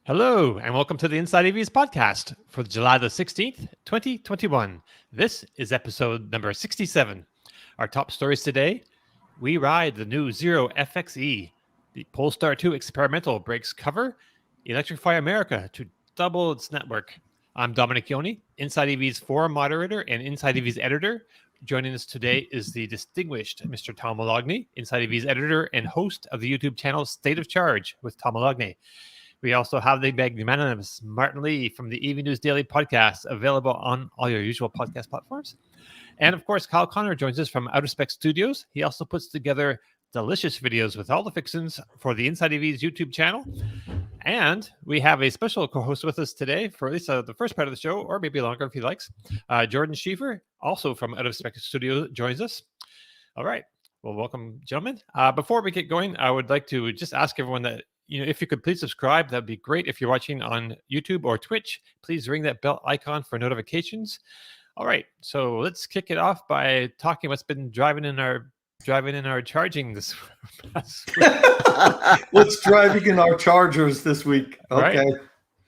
Hello, and welcome to the Inside EVs podcast for July the 16th, 2021. This is episode number 67. Our top stories today: we ride the new Zero FXE, the Polestar 2 experimental breaks cover, Electrify America to double its network. I'm Dominic Yoni, Inside EVs forum moderator and Inside EVs editor. Joining us today is the distinguished Mr. Tom Moloughney, Inside EVs editor and host of the YouTube channel State of Charge with Tom Moloughney. We also have the magnanimous Martin Lee from the EV News Daily podcast, available on all your usual podcast platforms. And of course, Kyle Connor joins us from Outer Spec Studios. He also puts together delicious videos with all the fixins for the Inside EVs YouTube channel. And we have a special co-host with us today for at least the first part of the show, or maybe longer if he likes. Jordan Schiefer, also from Outer Spec Studios, joins us. All right. Well, welcome, gentlemen. Before we get going, I would like to just ask everyone that, if you could please subscribe, that'd be great. If you're watching on YouTube or Twitch, please ring that bell icon for notifications. All right, so let's kick it off by talking what's been driving in our charging this past week. What's driving in our chargers this week? Okay. Right?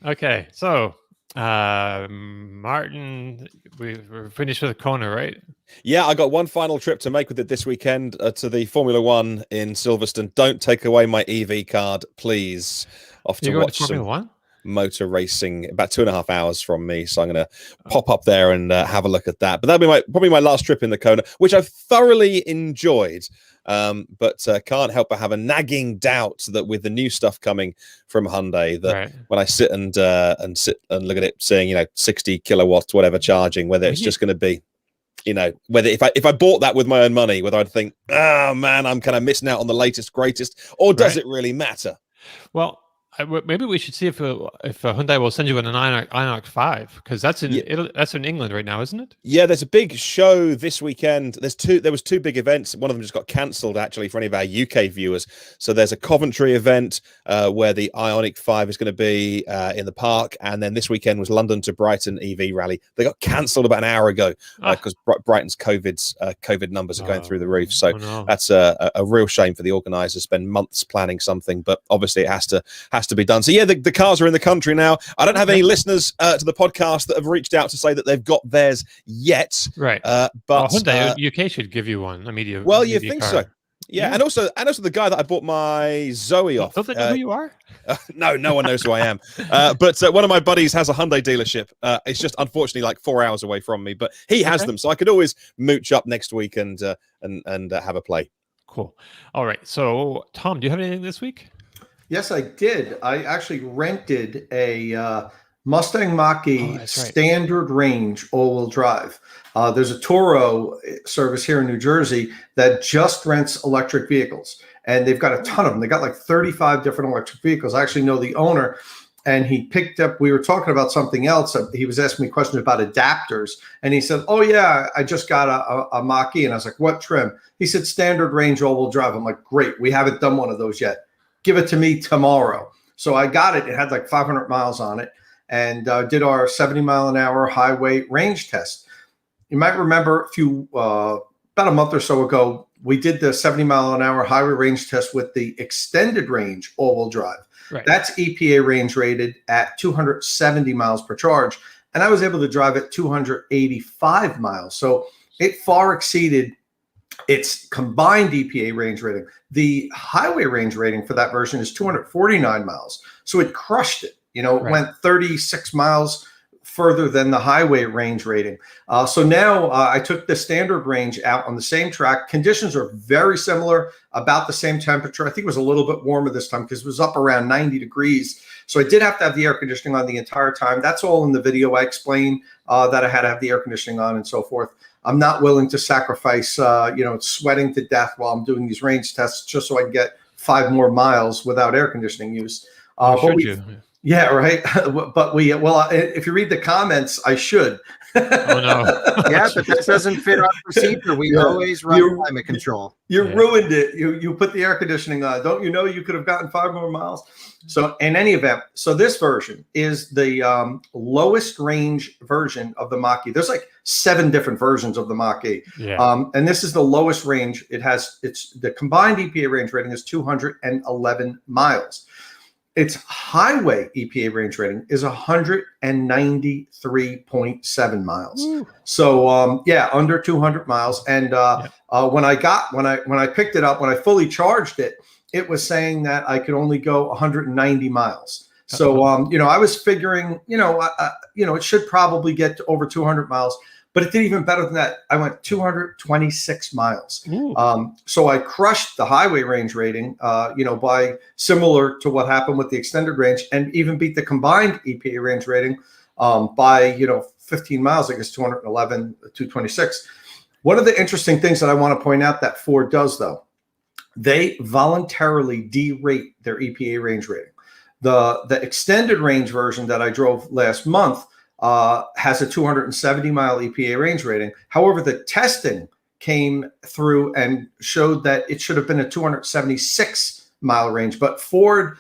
Okay, so Martin, we're finished with Kona, right? Yeah, I got one final trip to make with it this weekend to the Formula One in Silverstone. Don't take away my EV card, please. Off to watch some Formula One? Motor racing, about 2.5 hours from me. So I'm going to pop up there and have a look at that. But that'll be probably my last trip in the Kona, which I've thoroughly enjoyed. But can't help but have a nagging doubt that with the new stuff coming from Hyundai, that when I sit and look at it saying, 60 kilowatts, whatever charging, whether it's just going to be, whether if I bought that with my own money, whether I'd think, oh man, I'm kind of missing out on the latest, greatest, or does it really matter? Well, maybe we should see if Hyundai will send you an Ioniq 5, because that's in England right now, isn't it? Yeah, there's a big show this weekend. There was two big events. One of them just got cancelled actually for any of our UK viewers. So there's a Coventry event where the Ioniq 5 is going to be in the park, and then this weekend was London to Brighton EV rally. They got cancelled about an hour ago because Brighton's COVID numbers are going through the roof. So that's a real shame for the organisers. Spend months planning something, but obviously it has to be done. So yeah, the cars are in the country now. I don't have any listeners to the podcast that have reached out to say that they've got theirs yet. Right. But Hyundai UK should give you one. Well, you think car. So? Yeah, and also the guy that I bought my Zoe off. Don't they know who you are? No one knows who I am. But one of my buddies has a Hyundai dealership. It's just unfortunately like 4 hours away from me, but he has them, so I could always mooch up next week and have a play. Cool. All right. So Tom, do you have anything this week? Yes, I did. I actually rented a Mustang Mach standard range all-wheel drive. There's a Toro service here in New Jersey that just rents electric vehicles, and they've got a ton of them. They got like 35 different electric vehicles. I actually know the owner, and he picked up, we were talking about something else. He was asking me questions about adapters, and he said, oh yeah, I just got a Mach-E. And I was like, what trim? He said, standard range all-wheel drive. I'm like, great. We haven't done one of those yet. Give it to me tomorrow. So I got it. It had like 500 miles on it, and did our 70 mile an hour highway range test. You might remember about a month or so ago, we did the 70 mile an hour highway range test with the extended range all-wheel drive. Right. That's EPA range rated at 270 miles per charge. And I was able to drive at 285 miles. So it far exceeded its combined EPA range rating. The highway range rating for that version is 249 miles. So it crushed it. It went 36 miles further than the highway range rating. So now I took the standard range out on the same track. Conditions are very similar, about the same temperature. I think it was a little bit warmer this time because it was up around 90 degrees. So I did have to have the air conditioning on the entire time. That's all in the video. I explain that I had to have the air conditioning on and so forth. I'm not willing to sacrifice, sweating to death while I'm doing these range tests just so I can get 5 more miles without air conditioning use. Should you? Yeah, right. But if you read the comments, I should. Oh no. Yeah, but that doesn't fit our procedure. We always run climate control. You ruined it. You put the air conditioning on. Don't you know you could have gotten 5 more miles? So in any event, so this version is the lowest range version of the Mach-E. There's like 7 different versions of the Mach-E. Yeah. And this is the lowest range. It's the combined EPA range rating is 211 miles. Its highway EPA range rating is 193.7 miles. Ooh. So under 200 miles. And when I picked it up, when I fully charged it, it was saying that I could only go 190 miles. So I was figuring, it should probably get to over 200 miles. But it did even better than that. I went 226 miles. So I crushed the highway range rating, by similar to what happened with the extended range, and even beat the combined EPA range rating by 15 miles. I guess 211, 226. One of the interesting things that I want to point out that Ford does, though, they voluntarily derate their EPA range rating. The extended range version that I drove last month has a 270 mile EPA range rating. However, the testing came through and showed that it should have been a 276 mile range, but Ford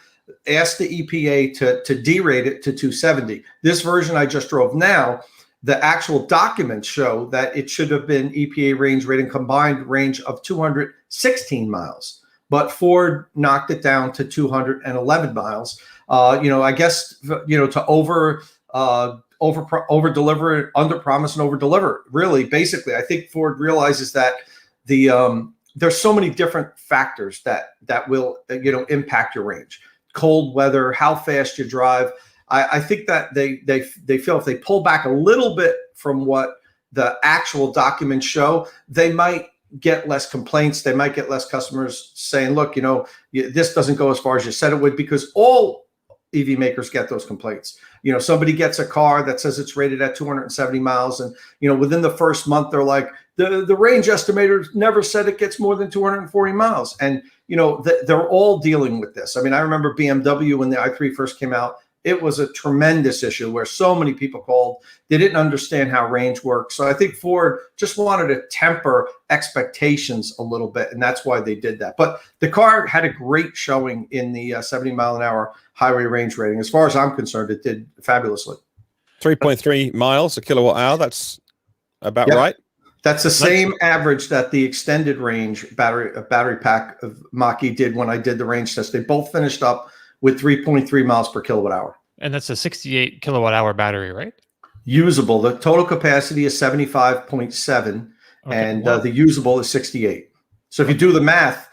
asked the EPA to derate it to 270. This version I just drove now, the actual documents show that it should have been EPA range rating combined range of 216 miles, but Ford knocked it down to 211 miles. I guess, to over deliver, under promise and over deliver. Really, basically, I think Ford realizes that there's so many different factors that will impact your range. Cold weather, how fast you drive. I think that they feel if they pull back a little bit from what the actual documents show, they might get less complaints. They might get less customers saying, look, this doesn't go as far as you said it would, because all EV makers get those complaints. Somebody gets a car that says it's rated at 270 miles, and within the first month they're like, the range estimator never said it gets more than 240 miles. And they're all dealing with this. I mean, I remember BMW when the i3 first came out. It was a tremendous issue where so many people called. They didn't understand how range works. So I think Ford just wanted to temper expectations a little bit, and that's why they did that. But the car had a great showing in the 70 mile an hour highway range rating. As far as I'm concerned, it did fabulously. 3.3 miles a kilowatt hour. That's about right. That's the same average that the extended range battery pack of Mach-E did when I did the range test. They both finished up with 3.3 miles per kilowatt hour. And that's a 68 kilowatt hour battery, right? Usable. The total capacity is 75.7, and the usable is 68. So if you do the math,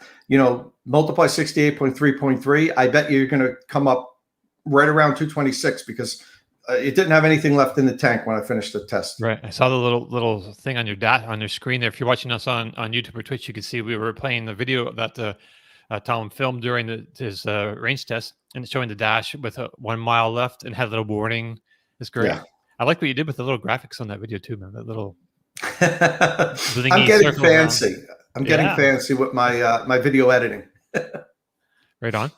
multiply 68.3.3, I bet you're going to come up right around 226, because it didn't have anything left in the tank when I finished the test. Right. I saw the little thing on your screen there. If you're watching us on YouTube or Twitch, you can see we were playing the video that Tom filmed during his range test, and it's showing the dash with 1 mile left and had a little warning. It's great. Yeah. I like what you did with the little graphics on that video too, man. That little. I'm getting fancy. I'm getting fancy with my video editing. Right on.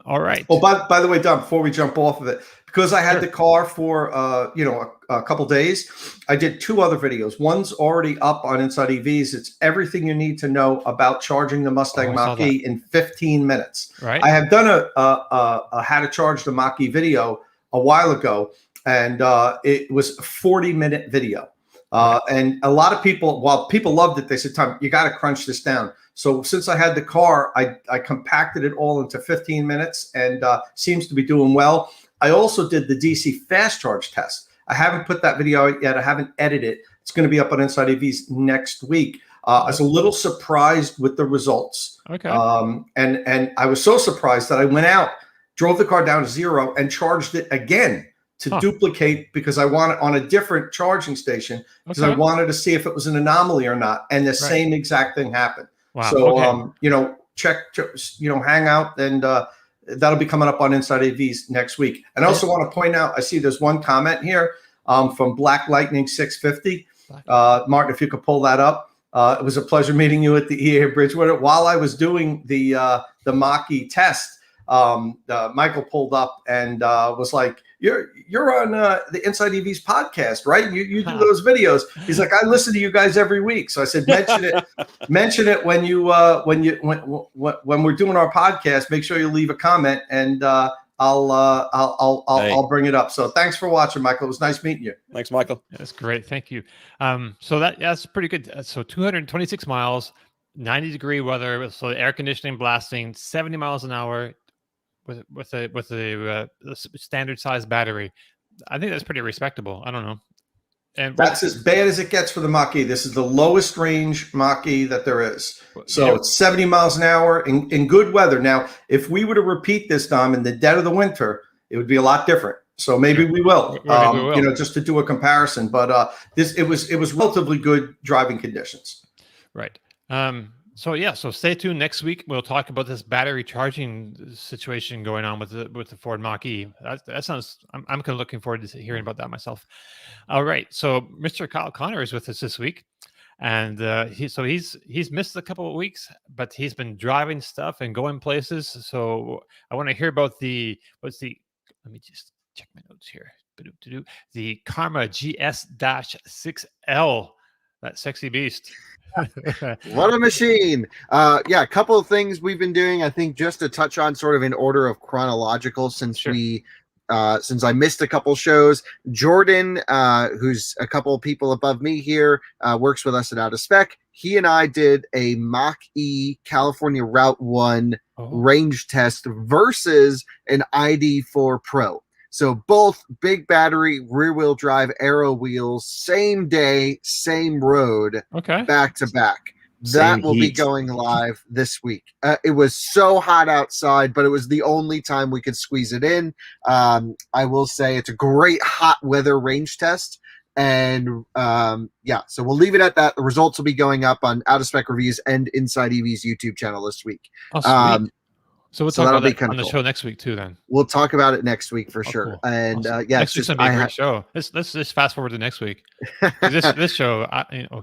All right. Oh, by the way, Dom, before we jump off of it, because I had the car for a couple days, I did 2 other videos. One's already up on Inside EVs. It's everything you need to know about charging the Mustang Mach-E in 15 minutes. Right. I have done a how to charge the Mach-E video a while ago, and it was a 40-minute video. And a lot of people, while people loved it, they said, Tom, you got to crunch this down. So since I had the car, I compacted it all into 15 minutes, and seems to be doing well. I also did the DC fast charge test. I haven't put that video out yet. I haven't edited it. It's going to be up on Inside EVs next week. I was a little surprised with the results. Okay. And I was so surprised that I went out, drove the car down to 0, and charged it again to duplicate, because I want it on a different charging station, because I wanted to see if it was an anomaly or not. And the same exact thing happened. Wow. So, check, hang out, and that'll be coming up on Inside AVs next week. And I also want to point out, I see there's one comment here from Black Lightning 650. Martin, if you could pull that up. It was a pleasure meeting you at the EA Bridgewater. While I was doing the Mach-E test, Michael pulled up and was like, you're on the Inside EVs podcast, right? You do those videos. He's like, I listen to you guys every week. So I said, mention it when we're doing our podcast. Make sure you leave a comment, and I'll bring it up. So thanks for watching, Michael. It was nice meeting you. Thanks, Michael. That's great. Thank you. So that's pretty good. So 226 miles, 90-degree weather. So air conditioning blasting, 70 miles an hour with a standard size battery. I think that's pretty respectable. I don't know. And that's as bad as it gets for the Mach-E. This is the lowest range Mach-E that there is. So it's 70 miles an hour in good weather. Now, if we were to repeat this, Dom, in the dead of the winter, it would be a lot different. So maybe we will, just to do a comparison. But it was relatively good driving conditions. Right. So stay tuned. Next week we'll talk about this battery charging situation going on with the Ford Mach-E. That sounds. I'm kind of looking forward to hearing about that myself. All right. So Mr. Kyle Connor is with us this week, and he's missed a couple of weeks, but he's been driving stuff and going places. So I want to hear about let me just check my notes here. The Karma GS-6L, that sexy beast. What a machine. A couple of things we've been doing, I think, just to touch on sort of in order of chronological, since since I missed a couple shows. Jordan, who's a couple of people above me here, works with us at Out of Spec. He and I did a Mach-E California Route 1 range test versus an ID4 Pro. So both big battery, rear-wheel drive, aero wheels, same day, same road, back to back. That will be going live this week. It was so hot outside, but it was the only time we could squeeze it in. I will say it's a great hot weather range test. And so we'll leave it at that. The results will be going up on Out of Spec Reviews and Inside EV's YouTube channel this week. So we'll talk about that on the show next week too. Then we'll talk about it next week for sure. Cool. And awesome. Next week's gonna be a great show. Let's just fast forward to next week. this show.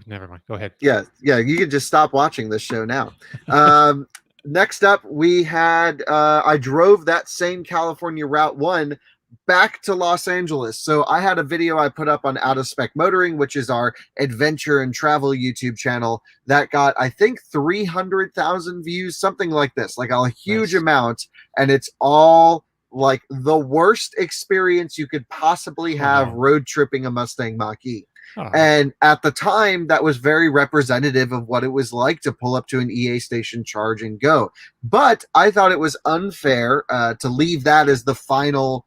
Never mind. Go ahead. Yeah. You can just stop watching this show now. Next up, we had. I drove that same California Route 1 back to Los Angeles. So I had a video I put up on Out of Spec Motoring, which is our adventure and travel YouTube channel, that got, I think, 300,000 views, something like this, like a huge amount. And it's all like the worst experience you could possibly have road tripping a Mustang Mach-E. And at the time, that was very representative of what it was like to pull up to an EA station, charge, and go. But I thought it was unfair to leave that as the final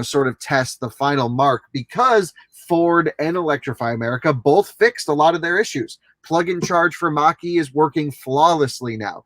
sort of test, the final mark, because Ford and Electrify America both fixed a lot of their issues. Plug-in charge for Mach-E is working flawlessly now.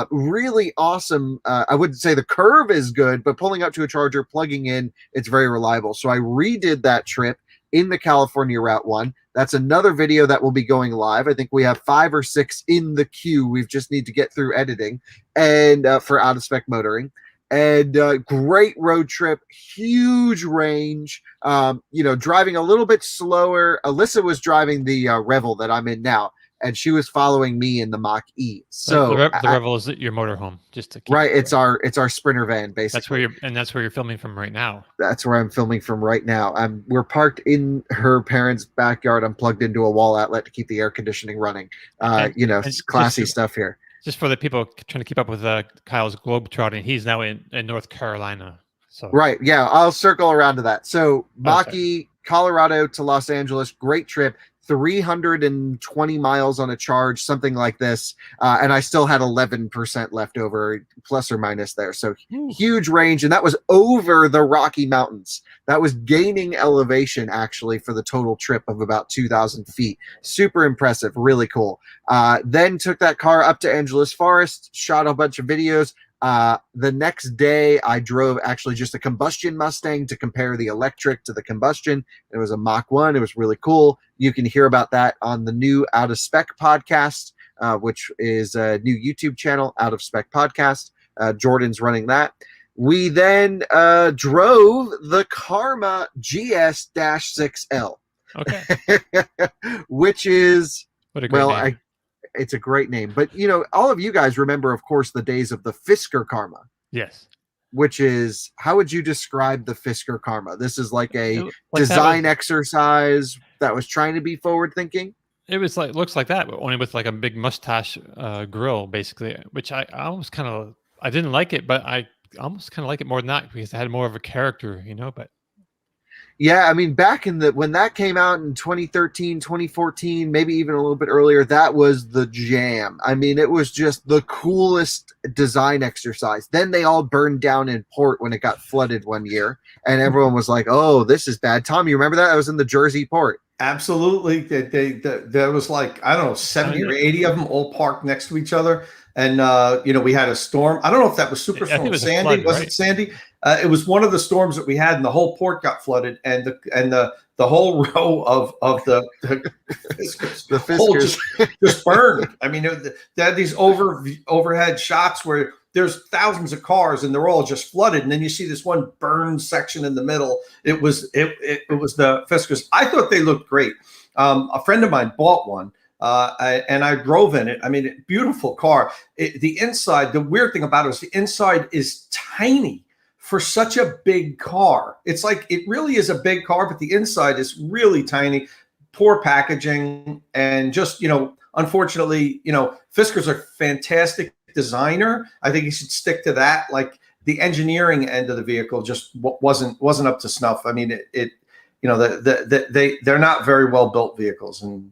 Really awesome. I wouldn't say the curve is good, but pulling up to a charger, plugging in, it's very reliable. So I redid that trip in the California Route 1. That's another video that will be going live. I think we have 5 or 6 in the queue. We just need to get through editing and for Out of Spec Motoring. And great road trip, huge range, driving a little bit slower. Alyssa was driving the Revel that I'm in now, and she was following me in the Mach-E. So the Revel is your motorhome, just to keep it's our Sprinter van, basically. That's where you're filming from right now. That's where I'm filming from right now. We're parked in her parents' backyard. I'm plugged into a wall outlet to keep the air conditioning running. It's classy stuff here. Just for the people trying to keep up with Kyle's globetrotting, he's now in North Carolina. So right, yeah, I'll circle around to that. So Mach-E, Colorado to Los Angeles, great trip. 320 miles on a charge, something like this. And I still had 11% left over, plus or minus there. So huge range. And that was over the Rocky Mountains. That was gaining elevation, actually, for the total trip of about 2,000 feet. Super impressive. Really cool. Then took that car up to Angeles Forest, shot a bunch of videos. The next day, I drove actually just a combustion Mustang to compare the electric to the combustion. It was a Mach 1. It was really cool. You can hear about that on the new Out of Spec podcast, which is a new YouTube channel, Out of Spec podcast. Jordan's running that. We then drove the Karma GS-6L. Okay. Which is, what a great name. It's a great name. But, all of you guys remember, of course, the days of the Fisker Karma. Yes. which is, how would you describe the Fisker Karma? This is like a Like design exercise that was trying to be forward thinking. It was like, looks like that, but only with like a big mustache grill, basically. Which I almost kind of, I didn't like it, but I almost kind of like it more than that because it had more of a character, But Yeah, I mean, back in when that came out in 2013, 2014, maybe even a little bit earlier, that was the jam. I mean, it was just the coolest design exercise. Then they all burned down in port when it got flooded one year, and everyone was like, "Oh, this is bad." Tom, you remember that? I was in the Jersey port. Absolutely. There was like, I don't know, 70 or 80 of them all parked next to each other. And, we had a storm. I don't know if that was Superstorm Sandy. Flood, was right? it Sandy? It was one of the storms that we had, and the whole port got flooded, and the whole row of the Fiskers just burned. I mean, they had these overhead shots where there's thousands of cars and they're all just flooded, and then you see this one burned section in the middle. It was the Fiskers. I thought they looked great. A friend of mine bought one. And I drove in it. I mean, beautiful car. The inside, the weird thing about it is the inside is tiny for such a big car. It's like, it really is a big car, but the inside is really tiny, poor packaging. And just, unfortunately, Fisker's a fantastic designer. I think he should stick to that. Like, the engineering end of the vehicle just wasn't up to snuff. I mean, they're not very well built vehicles, and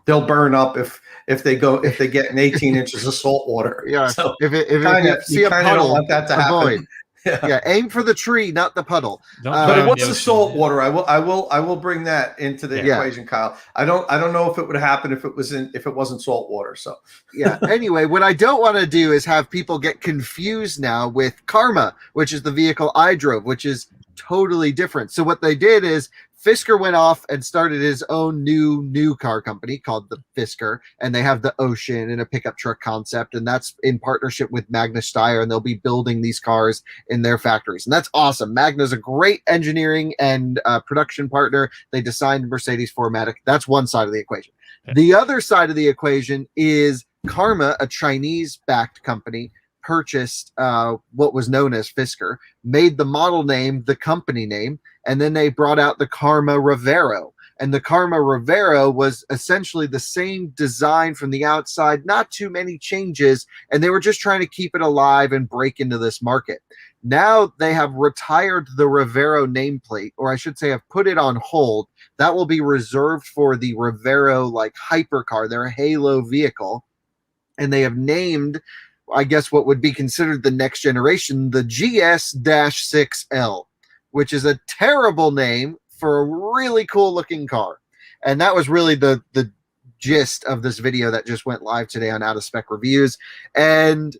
they'll burn up if they get an 18 inches of salt water. Yeah. So if you see a puddle, don't want that to happen. Avoid. Yeah. Aim for the tree, not the puddle. But what's the salt water? I will bring that into the equation, Kyle. I don't know if it would happen if it wasn't salt water. So yeah. Anyway, what I don't want to do is have people get confused now with Karma, which is the vehicle I drove, which is totally different. So what they did is Fisker went off and started his own new car company called the Fisker, and they have the Ocean and a pickup truck concept, and that's in partnership with Magna Steyr, and they'll be building these cars in their factories, and that's awesome. Magna's a great engineering and production partner. They designed Mercedes 4MATIC. That's one side of the equation. Okay. The other side of the equation is Karma, a Chinese-backed company, purchased what was known as Fisker, made the model name the company name, and then they brought out the Karma Revero. And the Karma Revero was essentially the same design from the outside, not too many changes, and they were just trying to keep it alive and break into this market. Now they have retired the Revero nameplate, or I should say have put it on hold. That will be reserved for the Revero hypercar, their halo vehicle. And they have named, I guess, what would be considered the next generation, the GS-6L, which is a terrible name for a really cool looking car. And that was really the gist of this video that just went live today on Out of Spec Reviews. And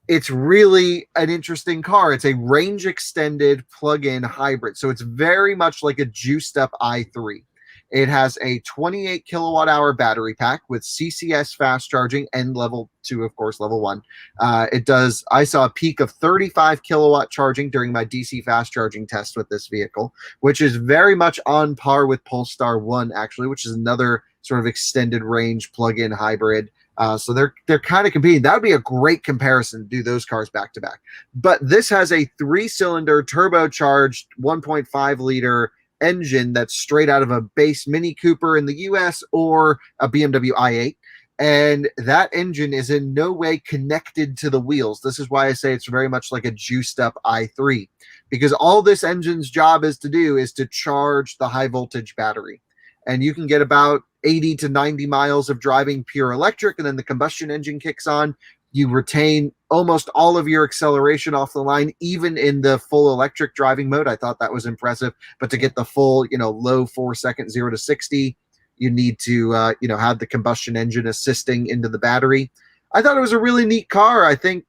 it's really an interesting car. It's a range extended plug-in hybrid. So it's very much like a juiced up i3. It has a 28 kilowatt hour battery pack with CCS fast charging and level 2, of course, level 1. I saw a peak of 35 kilowatt charging during my DC fast charging test with this vehicle, which is very much on par with Polestar 1, actually, which is another sort of extended range plug-in hybrid. So they're kind of competing. That would be a great comparison to do those cars back to back. But this has a 3-cylinder turbocharged 1.5 liter engine that's straight out of a base Mini Cooper in the US or a BMW i8, and that engine is in no way connected to the wheels. This is why I say it's very much like a juiced up i3, because all this engine's job is to do is to charge the high voltage battery, and you can get about 80 to 90 miles of driving pure electric, and then the combustion engine kicks on. You retain almost all of your acceleration off the line, even in the full electric driving mode. I thought that was impressive. But to get the full, low 4-second 0 to 60, you need to, have the combustion engine assisting into the battery. I thought it was a really neat car. I think,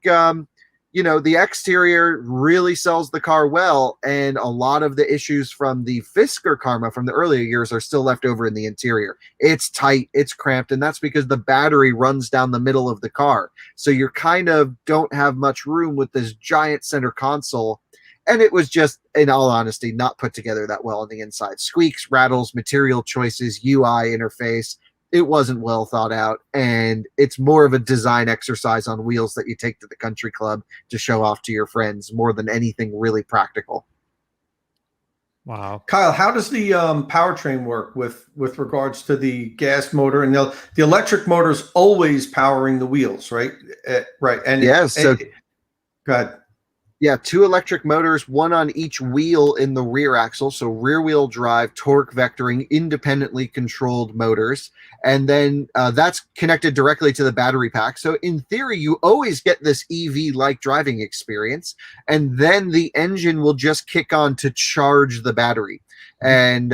the exterior really sells the car well, and a lot of the issues from the Fisker Karma from the earlier years are still left over in the interior. It's tight, it's cramped, and that's because the battery runs down the middle of the car. So you kind of don't have much room with this giant center console, and it was just, in all honesty, not put together that well on the inside. Squeaks, rattles, material choices, UI interface, it wasn't well thought out, and it's more of a design exercise on wheels that you take to the country club to show off to your friends more than anything really practical. Wow. Kyle, how does the powertrain work with regards to the gas motor and the electric motor is always powering the wheels, right? Right. And go ahead. Yeah, 2 electric motors, 1 on each wheel in the rear axle. So rear wheel drive, torque vectoring, independently controlled motors. And then that's connected directly to the battery pack. So in theory, you always get this EV-like driving experience. And then the engine will just kick on to charge the battery. And,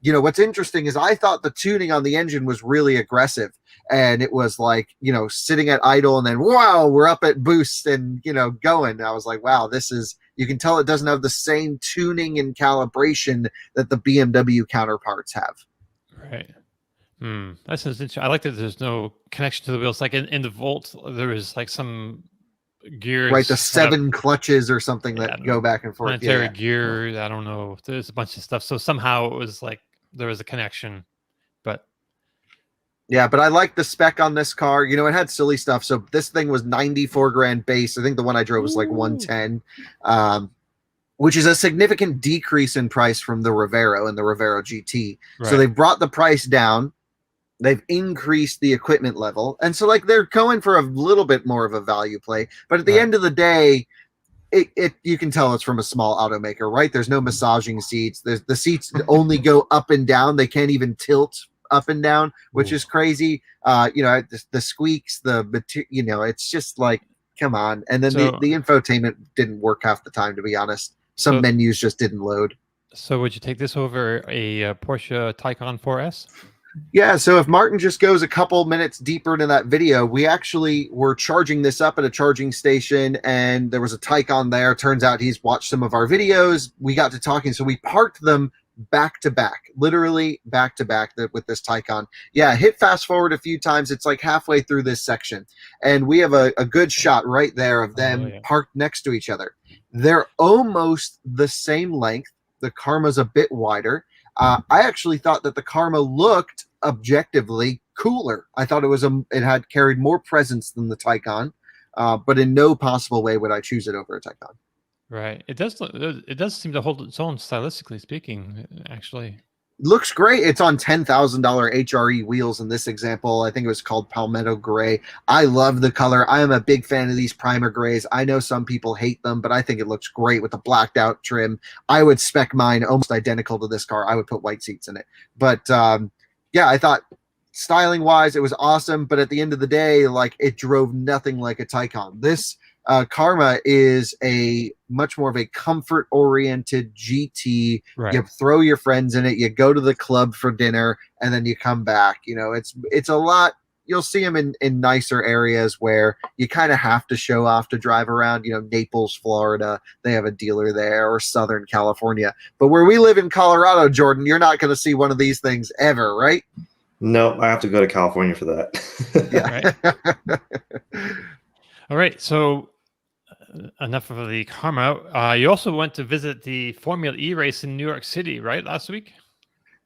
what's interesting is I thought the tuning on the engine was really aggressive. And it was like, sitting at idle and then, wow, we're up at boost and, going. I was like, wow, you can tell it doesn't have the same tuning and calibration that the BMW counterparts have. Right. That's interesting. I like that there's no connection to the wheels. Like in the Volt, there is like some gears. Right, the 7 clutches or something that go back and forth. Planetary gear, I don't know. There's a bunch of stuff. So somehow it was like there was a connection. But yeah, but I like the spec on this car. It had silly stuff. So this thing was 94 grand base. I think the one I drove was like 110, which is a significant decrease in price from the Revero and the Revero GT. Right. So they've brought the price down. They've increased the equipment level. And so like they're going for a little bit more of a value play. But at the end of the day, you can tell it's from a small automaker, right? There's no massaging seats. The seats only go up and down. They can't even tilt up and down, which is crazy. The squeaks, it's just like, come on. And then the infotainment didn't work half the time, to be honest. Some menus just didn't load. So would you take this over a Porsche Taycan 4S? Yeah, so if Martin just goes a couple minutes deeper into that video, we actually were charging this up at a charging station, and there was a Taycan there. Turns out he's watched some of our videos. We got to talking, so we parked them back to back, literally back to back with this Taycan. Yeah, hit fast forward a few times. It's like halfway through this section, and we have a good shot right there of them parked next to each other. They're almost the same length. The Karma's a bit wider. I actually thought that the Karma looked objectively cooler. I thought it had carried more presence than the Taycan, but in no possible way would I choose it over a Taycan. Right. It does seem to hold its own stylistically speaking, actually. Looks great. It's on $10,000 HRE wheels in this example. I think it was called Palmetto Gray. I love the color. I am a big fan of these primer grays. I know some people hate them, but I think it looks great with the blacked out trim. I would spec mine almost identical to this car. I would put white seats in it. But I thought styling wise, it was awesome. But at the end of the day, like, it drove nothing like a Taycan. This Karma is a much more of a comfort-oriented GT. Right. You throw your friends in it, you go to the club for dinner, and then you come back. It's a lot. You'll see them in nicer areas where you kind of have to show off to drive around. Naples, Florida, they have a dealer there, or Southern California. But where we live in Colorado, Jordan, you're not going to see one of these things ever, right? No, I have to go to California for that. Yeah. All right, so enough of the Karma. You also went to visit the Formula E race in New York City, right, last week?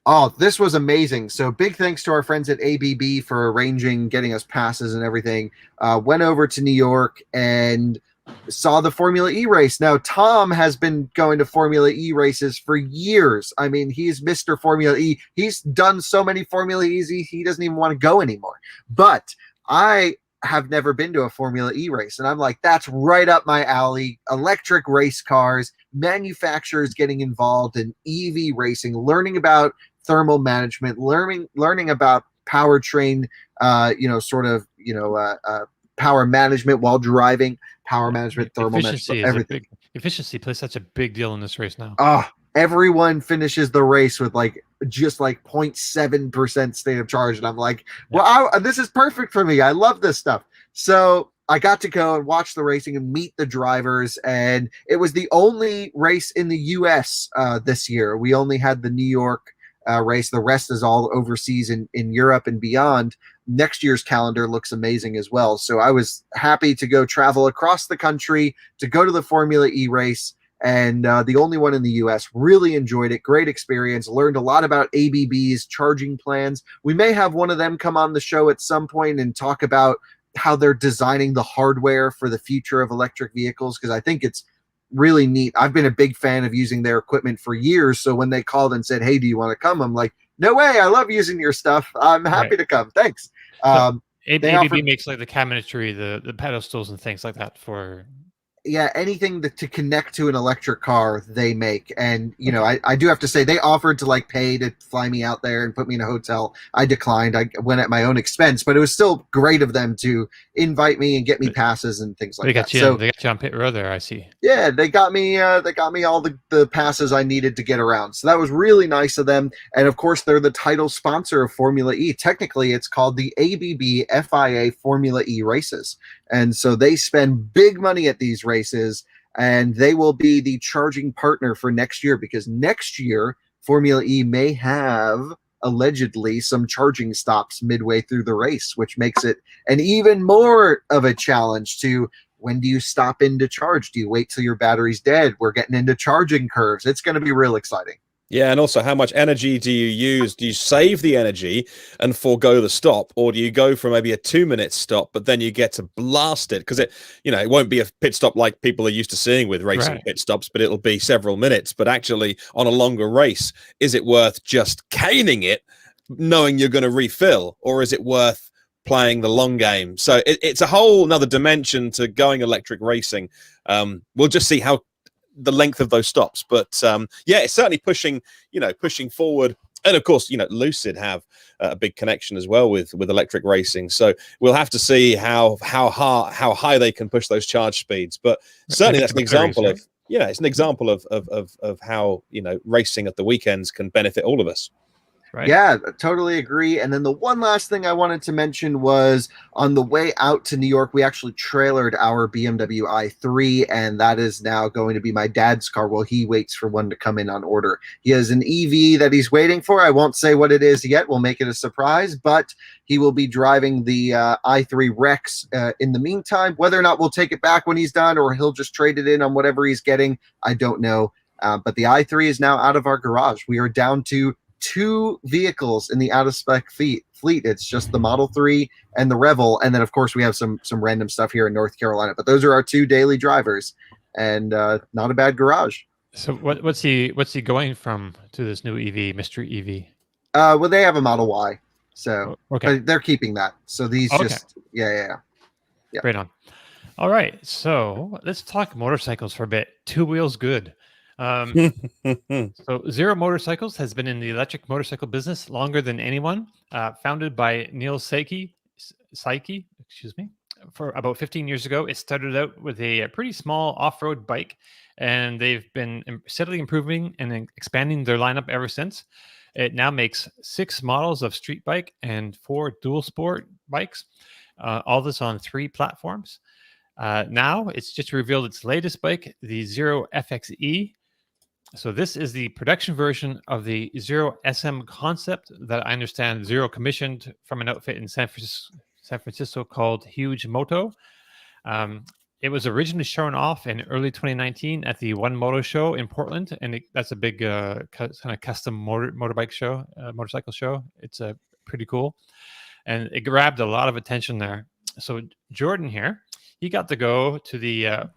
Oh, this was amazing. So big thanks to our friends at ABB for getting us passes and everything. Went over to New York and saw the Formula E race. Now, Tom has been going to Formula E races for years. I mean, he's Mr. Formula E. He's done so many Formula E's, he doesn't even want to go anymore. But I have never been to a Formula E race, and I'm like, that's right up my alley. Electric race cars, manufacturers getting involved in EV racing, learning about thermal management, learning about powertrain, power management while driving, power management, thermal management, everything. Efficiency plays such a big deal in this race now. Everyone finishes the race with just 0.7% state of charge. And I'm like, well, this is perfect for me. I love this stuff. So I got to go and watch the racing and meet the drivers. And it was the only race in the US this year. We only had the New York race. The rest is all overseas in Europe and beyond. Next year's calendar looks amazing as well. So I was happy to go travel across the country to go to the Formula E race and the only one in the US. Really enjoyed it. Great experience. Learned a lot about ABB's charging plans. We may have one of them come on the show at some point and talk about how they're designing the hardware for the future of electric vehicles, because I think it's really neat. I've been a big fan of using their equipment for years. So when they called and said, "Hey, do you want to come?" I'm like, "No way. I love using your stuff. I'm happy to come. Thanks." ABB makes like the cabinetry, the pedestals and things like that for... Yeah, anything to connect to an electric car, they make. And, you know, I do have to say, they offered to like pay to fly me out there and put me in a hotel. I declined. I went at my own expense, but it was still great of them to invite me and get me passes and things like that. So they got you on pit row there, I see. Yeah, they got me all the passes I needed to get around. So that was really nice of them. And of course, they're the title sponsor of Formula E. Technically, it's called the ABB FIA Formula E races. And so they spend big money at these races, and they will be the charging partner for next year, because next year Formula E may have allegedly some charging stops midway through the race, which makes it an even more of a challenge to, when do you stop in to charge? Do you wait till your battery's dead? We're getting into charging curves. It's going to be real exciting. Yeah, and also, how much energy do you use? Do you save the energy and forego the stop, or do you go for maybe a 2-minute stop, but then you get to blast it? Because it won't be a pit stop like people are used to seeing with racing pit stops, but it'll be several minutes. But actually, on a longer race, is it worth just caning it, knowing you're going to refill, or is it worth playing the long game? So it's a whole another dimension to going electric racing. We'll just see how the length of those stops, but it's certainly pushing forward. And of course, Lucid have a big connection as well with electric racing, so we'll have to see how high they can push those charge speeds. But certainly that's an example of it's an example of how racing at the weekends can benefit all of us. Right. Yeah, totally agree. And then the one last thing I wanted to mention was, on the way out to New York, we actually trailered our BMW i3, and that is now going to be my dad's car while he waits for one to come in on order. He has an EV that he's waiting for. I won't say what it is yet. We'll make it a surprise, but he will be driving the i3 Rex in the meantime. Whether or not we'll take it back when he's done, or he'll just trade it in on whatever he's getting, I don't know. But the i3 is now out of our garage. We are down to 2 vehicles in the out-of-spec fleet. It's just the Model 3 and the Revel, and then of course we have some random stuff here in North Carolina. But those are our 2 daily drivers, and not a bad garage. So what's he going from to this new EV, mystery EV? Well, they have a Model Y, so but they're keeping that. So these yeah. Right on. All right, so let's talk motorcycles for a bit. Two wheels good. So Zero Motorcycles has been in the electric motorcycle business longer than anyone. Founded by Neil Psyche, for about 15 years ago. It started out with a pretty small off-road bike, and they've been steadily improving and expanding their lineup ever since. It now makes 6 models of street bike and 4 dual sport bikes. All this on 3 platforms. Now it's just revealed its latest bike, the Zero FXE. So this is the production version of the Zero SM concept that I understand Zero commissioned from an outfit in San Francisco called Huge Moto. It was originally shown off in early 2019 at the One Moto show in Portland, and that's a big kind of custom motorbike show, motorcycle show. It's pretty cool, and it grabbed a lot of attention there. So Jordan here, he got to go to the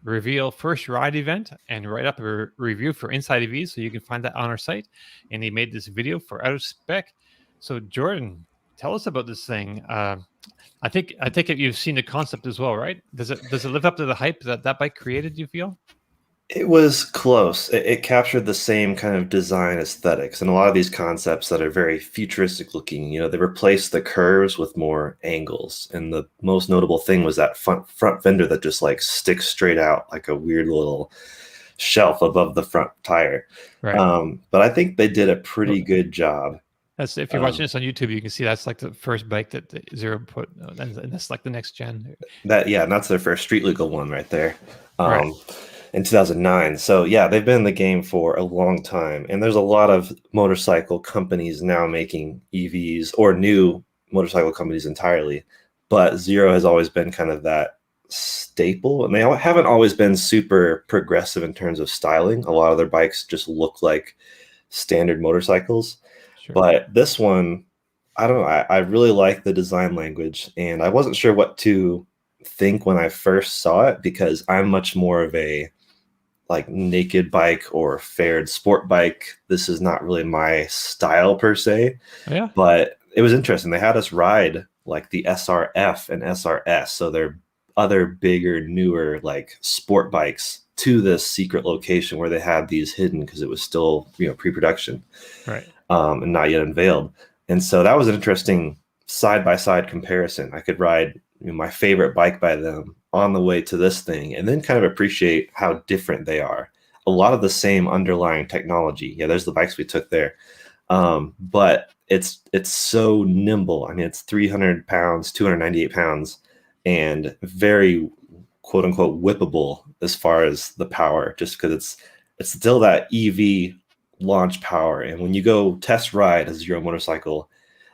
Reveal First Ride event and write up a review for Inside EVs, so you can find that on our site. And he made this video for Out of Spec. So Jordan, tell us about this thing. I think you've seen the concept as well, right? Does it live up to the hype that bike created, you feel? It was close. It captured the same kind of design aesthetics, and a lot of these concepts that are very futuristic looking, they replaced the curves with more angles. And the most notable thing was that front fender that just like sticks straight out like a weird little shelf above the front tire. Right. But I think they did a pretty good job. That's, if you're watching this on YouTube, you can see that's like the first bike that Zero put, and that's like the next gen. And that's their first street legal one right there. Right. In 2009. So yeah, they've been in the game for a long time. And there's a lot of motorcycle companies now making EVs, or new motorcycle companies entirely. But Zero has always been kind of that staple, and they haven't always been super progressive in terms of styling. A lot of their bikes just look like standard motorcycles. Sure. But this one, I don't know. I really like the design language, and I wasn't sure what to think when I first saw it because I'm much more of a like naked bike or fared sport bike. This is not really my style per se. Oh, yeah. But it was interesting. They had us ride like the SRF and SRS, so they're other bigger, newer like sport bikes to this secret location where they had these hidden because it was still pre-production, right, and not yet unveiled. And so that was an interesting side-by-side comparison. I could ride my favorite bike by them on the way to this thing and then kind of appreciate how different they are. A lot of the same underlying technology. Yeah, there's the bikes we took there. But it's so nimble. I mean, it's 300 pounds, 298 pounds, and very quote unquote whippable as far as the power, just because it's still that EV launch power. And when you go test ride a Zero motorcycle,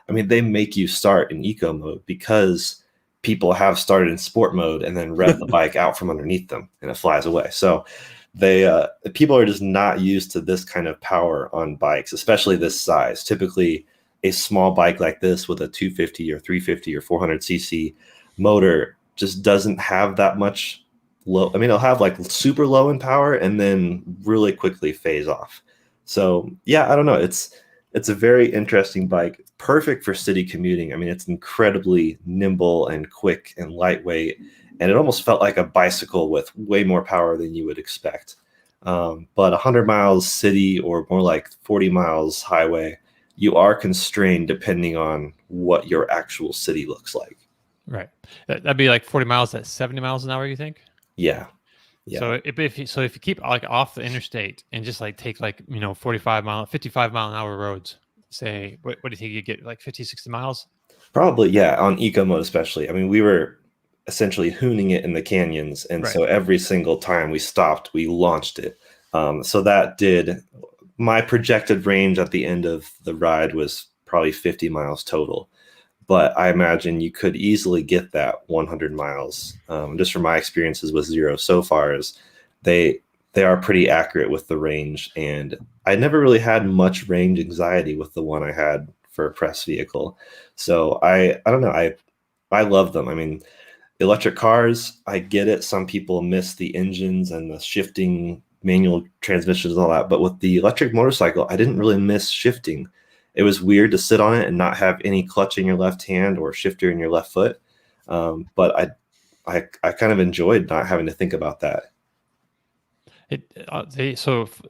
I mean, they make you start in eco mode because people have started in sport mode and then rev the bike out from underneath them and it flies away. So people are just not used to this kind of power on bikes, especially this size. Typically a small bike like this with a 250 or 350 or 400 cc motor just doesn't have that much low. I mean, it'll have like super low in power and then really quickly phase off. So yeah, I don't know. It's a very interesting bike, perfect for city commuting. I mean, it's incredibly nimble and quick and lightweight, and it almost felt like a bicycle with way more power than you would expect. But 100 miles city or more like 40 miles highway, you are constrained depending on what your actual city looks like. Right. That'd be like 40 miles at 70 miles an hour, you think? Yeah. Yeah. So if you keep like off the interstate and just like take like 55 mile an hour roads, say what do you think you get, like 50, 60 miles? Probably, yeah, on eco mode especially. I mean, we were essentially hooning it in the canyons, and Right. so every single time we stopped, we launched it. So that did my projected range at the end of the ride was probably 50 miles total. But I imagine you could easily get that 100 miles. Just from my experiences with Zero so far, is they are pretty accurate with the range, and I never really had much range anxiety with the one I had for a press vehicle. So I don't know. I love them. I mean, electric cars, I get it. Some people miss the engines and the shifting manual transmissions and all that. But with the electric motorcycle, I didn't really miss shifting. It was weird to sit on it and not have any clutch in your left hand or shifter in your left foot. But I kind of enjoyed not having to think about that.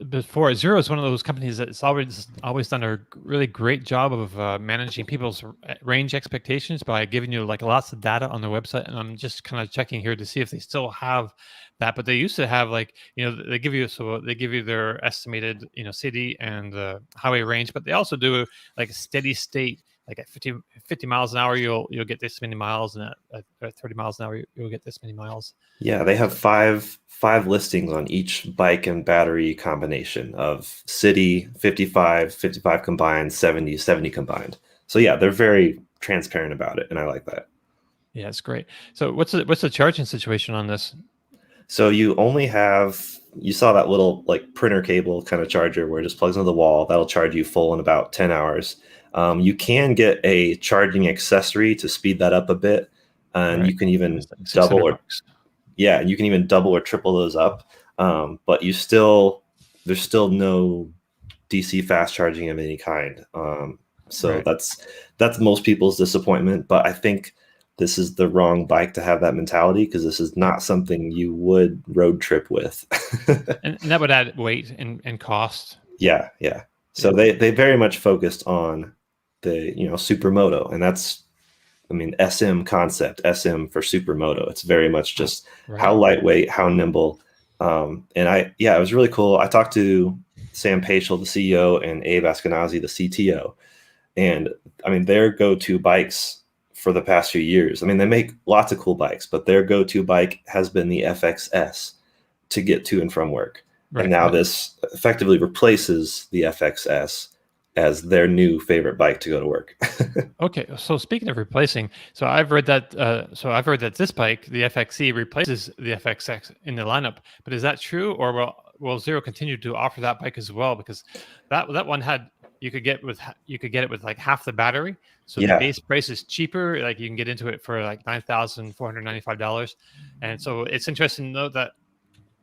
Before, Zero is one of those companies that's always done a really great job of managing people's range expectations by giving you like lots of data on their website. And I'm just kind of checking here to see if they still have that. But they used to have like they give you their estimated city and highway range, but they also do like a steady state. Like at 50 miles an hour, you'll get this many miles, and at 30 miles an hour, you'll get this many miles. Yeah, they have five listings on each bike and battery combination of city, 55 combined, 70 combined. So yeah, they're very transparent about it, and I like that. Yeah, it's great. So what's the charging situation on this? So you saw that little like printer cable kind of charger where it just plugs into the wall. That'll charge you full in about 10 hours. You can get a charging accessory to speed that up a bit, and you can even double or triple those up. But there's still no DC fast charging of any kind. So that's most people's disappointment. But I think this is the wrong bike to have that mentality, because this is not something you would road trip with. and that would add weight and cost. Yeah. So they very much focused on the supermoto, and that's, I mean, SM concept, SM for supermoto. It's very much just how lightweight, how nimble. And it was really cool. I talked to Sam Paschal, the CEO, and Abe Askenazi, the CTO, and I mean, their go-to bikes for the past few years. I mean, they make lots of cool bikes, but their go-to bike has been the FXS to get to and from work. Right. And now this effectively replaces the FXS as their new favorite bike to go to work. Okay, so speaking of replacing, so I've read that this bike, the FXE, replaces the FXX in the lineup. But is that true, or will Zero continue to offer that bike as well? Because that one had you could get it with like half the battery. So the Yeah. base price is cheaper. Like you can get into it for like $9,495, and so it's interesting to note that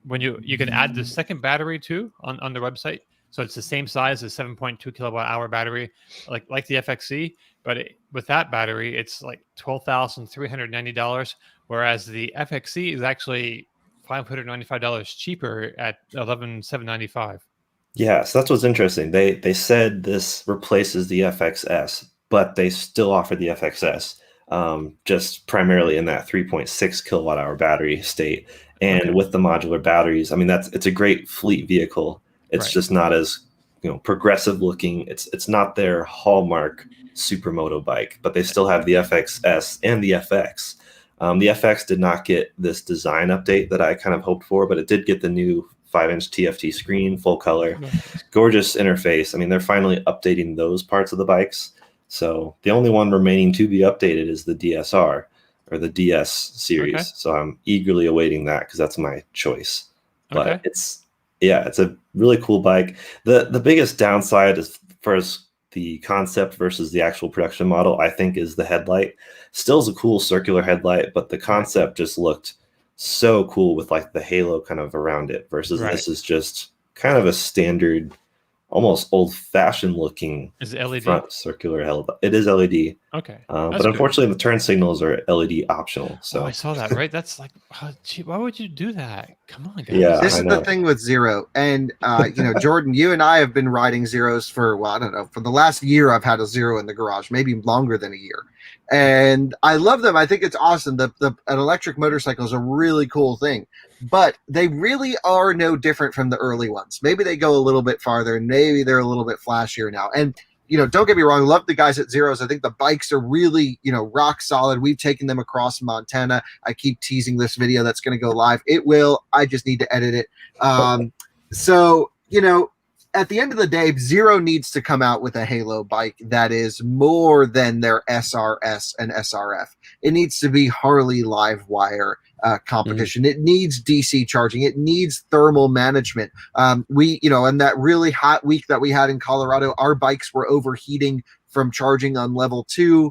when you can add the second battery too on the website. So it's the same size as 7.2 kilowatt hour battery, like the FXE, but with that battery, it's like $12,390, whereas the FXE is actually $595 cheaper at $11,795. Yeah, so that's what's interesting. They said this replaces the FXS, but they still offer the FXS, just primarily in that 3.6 kilowatt hour battery state. And Okay. with the modular batteries, I mean it's a great fleet vehicle. It's Right. just not as progressive looking. It's not their hallmark supermoto bike, but they still have the FXS and the FX. The FX did not get this design update that I kind of hoped for, but it did get the new 5-inch TFT screen, full color, gorgeous interface. I mean, they're finally updating those parts of the bikes. So the only one remaining to be updated is the DSR or the DS series. Okay. So I'm eagerly awaiting that because that's my choice. But Okay. it's a really cool bike. The biggest downside as far as the concept versus the actual production model, I think, is the headlight. Still is a cool circular headlight, but the concept just looked so cool with like the halo kind of around it versus Right. this is just kind of a standard, almost old-fashioned looking Is it LED? front circular headlight. It is LED. Okay. But That's good. unfortunately, the turn signals are LED optional. So Oh, I saw that. Right. That's like, gee, why would you do that? Come on, guys. Yeah. This I is know. the thing with Zero. And, Jordan, you and I have been riding Zeros for, well, I don't know, for the last year I've had a Zero in the garage, maybe longer than a year. And I love them. I think it's awesome. An electric motorcycle is a really cool thing. But they really are no different from the early ones. Maybe they go a little bit farther, and maybe they're a little bit flashier now. And don't get me wrong, love the guys at Zeros. I think the bikes are really, rock solid. We've taken them across Montana. I keep teasing this video that's going to go live. It will. I just need to edit it. At the end of the day, Zero needs to come out with a Halo bike that is more than their SRS and SRF. It needs to be Harley Livewire competition. It needs DC charging. It needs thermal management. In that really hot week that we had in Colorado, our bikes were overheating from charging on level 2.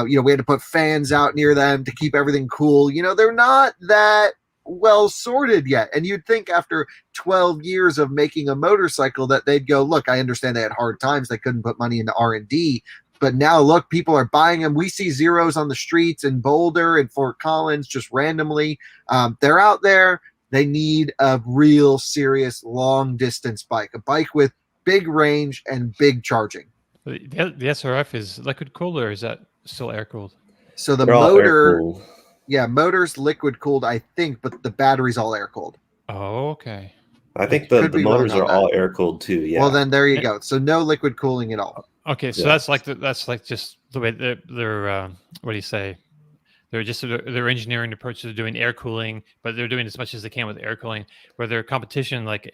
We had to put fans out near them to keep everything cool. They're not that well sorted yet. And you'd think after 12 years of making a motorcycle that they'd go, look, I understand they had hard times. They couldn't put money into R&D. But now, look, people are buying them. We see Zeros on the streets in Boulder and Fort Collins just randomly. They're out there. They need a real serious long-distance bike, a bike with big range and big charging. The SRF is liquid cooled, or is that still air cooled? So the They're all motor, air-cooled. yeah, motor's liquid cooled, I think, but the battery's all air cooled. Oh, okay. I think Could the be wrong motors on are that. all air cooled too. Yeah. Well, then there you go. So no liquid cooling at all. Okay, so Yeah. that's like just the way they're what do you say? They're just their engineering approach to doing air cooling, but they're doing as much as they can with air cooling. Where their competition, like the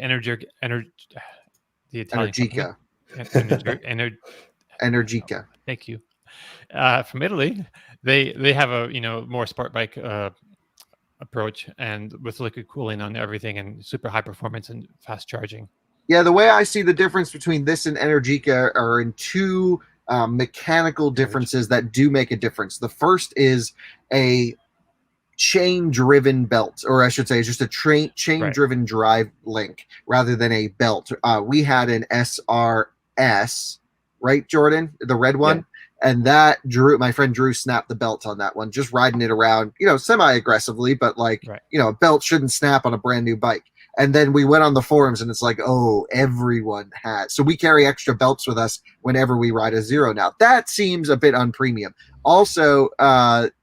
Italian Energica. Energica. Thank you. From Italy, they have a more sport bike approach, and with liquid cooling on everything and super high performance and fast charging. Yeah, the way I see the difference between this and Energica are in two mechanical differences that do make a difference. The first is a chain-driven belt, or I should say, just a chain-driven drive link rather than a belt. We had an SRS, right, Jordan, the red one, and that my friend Drew snapped the belt on that one, just riding it around, semi-aggressively, but a belt shouldn't snap on a brand new bike. And then we went on the forums and it's like, oh, everyone has. So we carry extra belts with us whenever we ride a Zero now. That seems a bit unpremium. Also,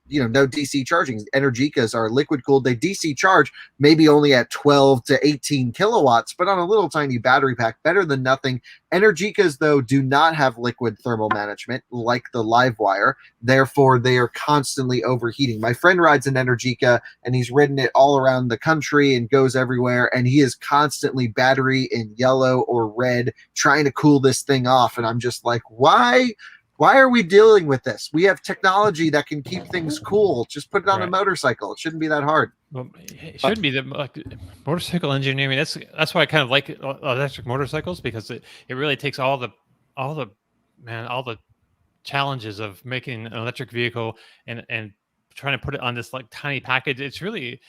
no DC charging. Energicas are liquid cooled. They DC charge maybe only at 12 to 18 kilowatts, but on a little tiny battery pack, better than nothing. Energicas, though, do not have liquid thermal management like the Livewire. Therefore, they are constantly overheating. My friend rides an Energica, and he's ridden it all around the country and goes everywhere, and he is constantly battery in yellow or red trying to cool this thing off. And I'm just like, why are we dealing with this? We have technology that can keep things cool. Just put it on a motorcycle. It shouldn't be that hard. Well, it shouldn't be motorcycle engineering. That's why I kind of like electric motorcycles, because it really takes all the challenges of making an electric vehicle and trying to put it on this like tiny package. It's really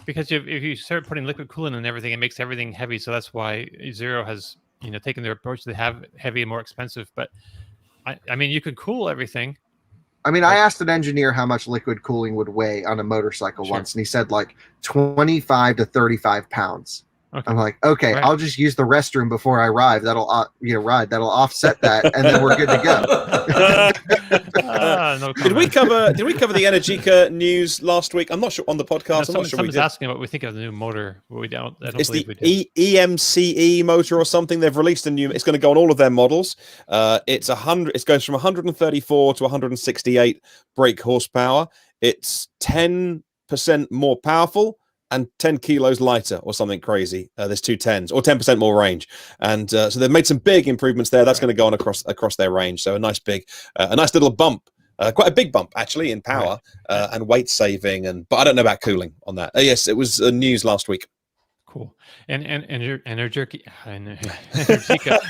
because if you start putting liquid coolant and everything, it makes everything heavy. So that's why Zero has taken their approach to have heavy and more expensive. But I mean, you could cool everything. I mean, I asked an engineer how much liquid cooling would weigh on a motorcycle once, and he said like 25 to 35 pounds. Okay. I'm like, okay, I'll just use the restroom before I ride. That'll offset that, and then we're good to go. No did we cover the Energica news last week? I'm not sure on the podcast. I'm not sure. Someone's asking what we think of the new motor. We don't. It's the EMCE motor or something. They've released a new. It's going to go on all of their models. It's 100. It goes from 134 to 168 brake horsepower. It's 10% more powerful and 10 kilos lighter or something crazy. There's 2 10s or 10% more range. And so they've made some big improvements there. That's going to go on across their range. So a nice little bump, quite a big bump actually in power and weight saving. But I don't know about cooling on that. Yes, it was news last week. Cool. And Energica.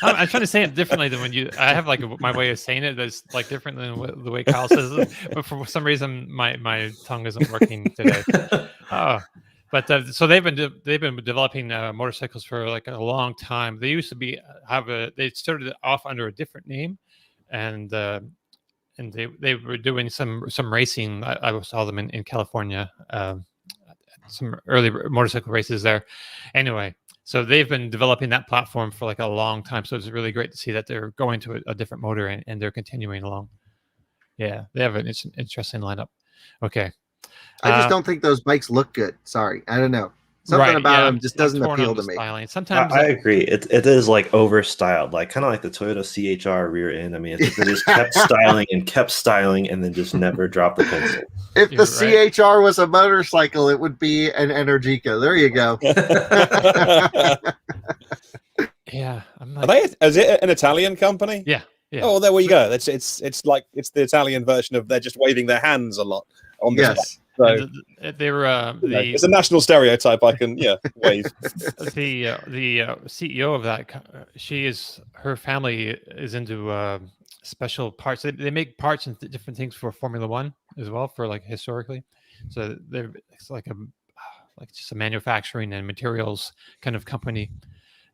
I'm trying to say it differently than when you. I have like my way of saying it that's like different than the way Kyle says it. But for some reason, my tongue isn't working today. But so they've been developing motorcycles for like a long time. They used to they started off under a different name, and they were doing some racing. I saw them in California, some early motorcycle races there. Anyway, so they've been developing that platform for like a long time. So it's really great to see that they're going to a different motor and they're continuing along. Yeah, they have an interesting lineup. Okay. I just don't think those bikes look good. Sorry. I don't know. Something about them just doesn't appeal to me. Styling. Sometimes I agree. It is like overstyled, like kind of like the Toyota CHR rear end. I mean, they just kept styling and then just never dropped the pencil. If the CHR was a motorcycle, it would be an Energica. There you go. Yeah. Is it an Italian company? Yeah. Yeah. Oh, there we go. It's the Italian version of they're just waving their hands a lot on this. Yes. So they were it's a national stereotype. I can wave. The CEO of that, her family is into special parts. They make parts and different things for Formula One as well, for like historically. So it's like just a manufacturing and materials kind of company.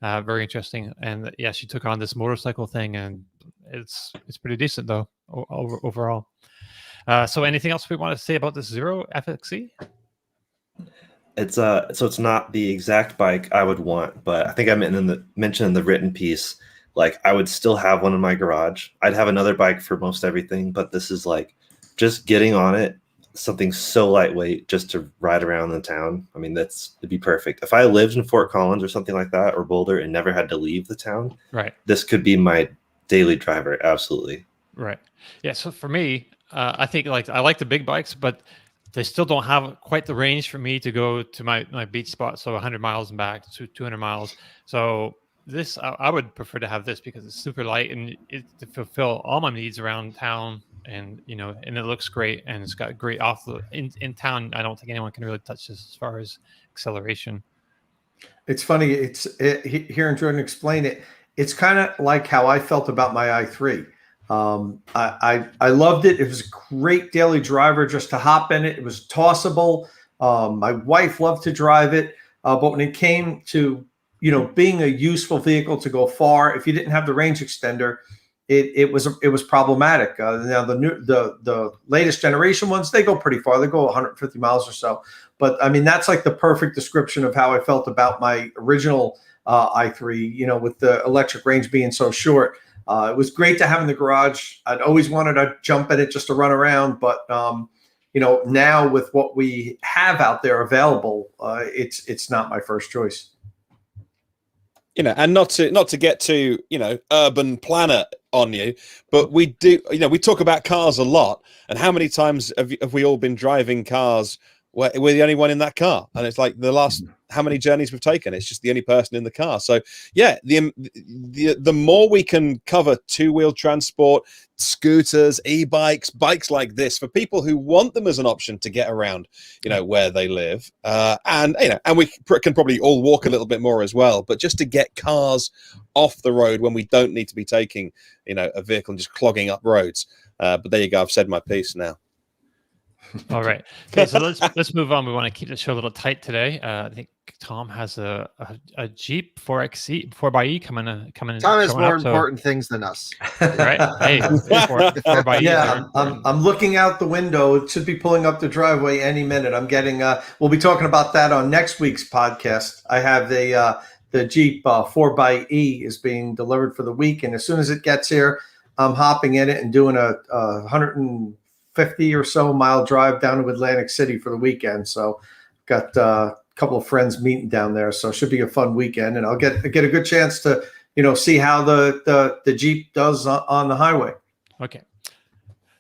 Very interesting. And yeah, she took on this motorcycle thing, and it's pretty decent though overall. So anything else we want to say about this Zero FXE? It's not the exact bike I would want, but I think I mentioned in the written piece, like I would still have one in my garage. I'd have another bike for most everything, but this is like just getting on it, something so lightweight just to ride around the town. I mean, it'd be perfect. If I lived in Fort Collins or something like that, or Boulder, and never had to leave the town, this could be my daily driver. Absolutely. Right. Yeah. So for me, I think I like the big bikes, but they still don't have quite the range for me to go to my beach spot. So 100 miles and back to 200 miles. So this, I would prefer to have this because it's super light and to fulfill all my needs around town. And, and it looks great, and it's got great in town. I don't think anyone can really touch this as far as acceleration. It's funny. Hearing Jordan explain it, it's kind of like how I felt about my i3. I loved it. It was a great daily driver just to hop in it. It was tossable. My wife loved to drive it. But when it came to, being a useful vehicle to go far, if you didn't have the range extender, it was problematic. Now the latest generation ones, they go pretty far. They go 150 miles or so. But I mean, that's like the perfect description of how I felt about my original i3, with the electric range being so short. It was great to have in the garage. I'd always wanted to jump in it just to run around, but now with what we have out there available, it's not my first choice. And not to get to urban planner on you, but we do. We talk about cars a lot, and how many times have we all been driving cars where we're the only one in that car, and it's like the last how many journeys we've taken, it's just the only person in the car. So yeah, the more we can cover two-wheel transport, scooters, e-bikes, bikes like this for people who want them as an option to get around, where they live, and we can probably all walk a little bit more as well, but just to get cars off the road when we don't need to be taking a vehicle and just clogging up roads. But there you go, I've said my piece now. All right. Okay, so let's move on. We want to keep the show a little tight today. I think Tom has a Jeep 4XE 4xe coming. Tom has more important things than us. Right? Hey, 4xe. Yeah, I'm looking out the window. It should be pulling up the driveway any minute. I'm getting. We'll be talking about that on next week's podcast. I have the Jeep 4xe is being delivered for the week, and as soon as it gets here, I'm hopping in it and doing a 150 or so mile drive down to Atlantic City for the weekend. So got a couple of friends meeting down there. So it should be a fun weekend, and I'll get a good chance to, see how the Jeep does on the highway. Okay.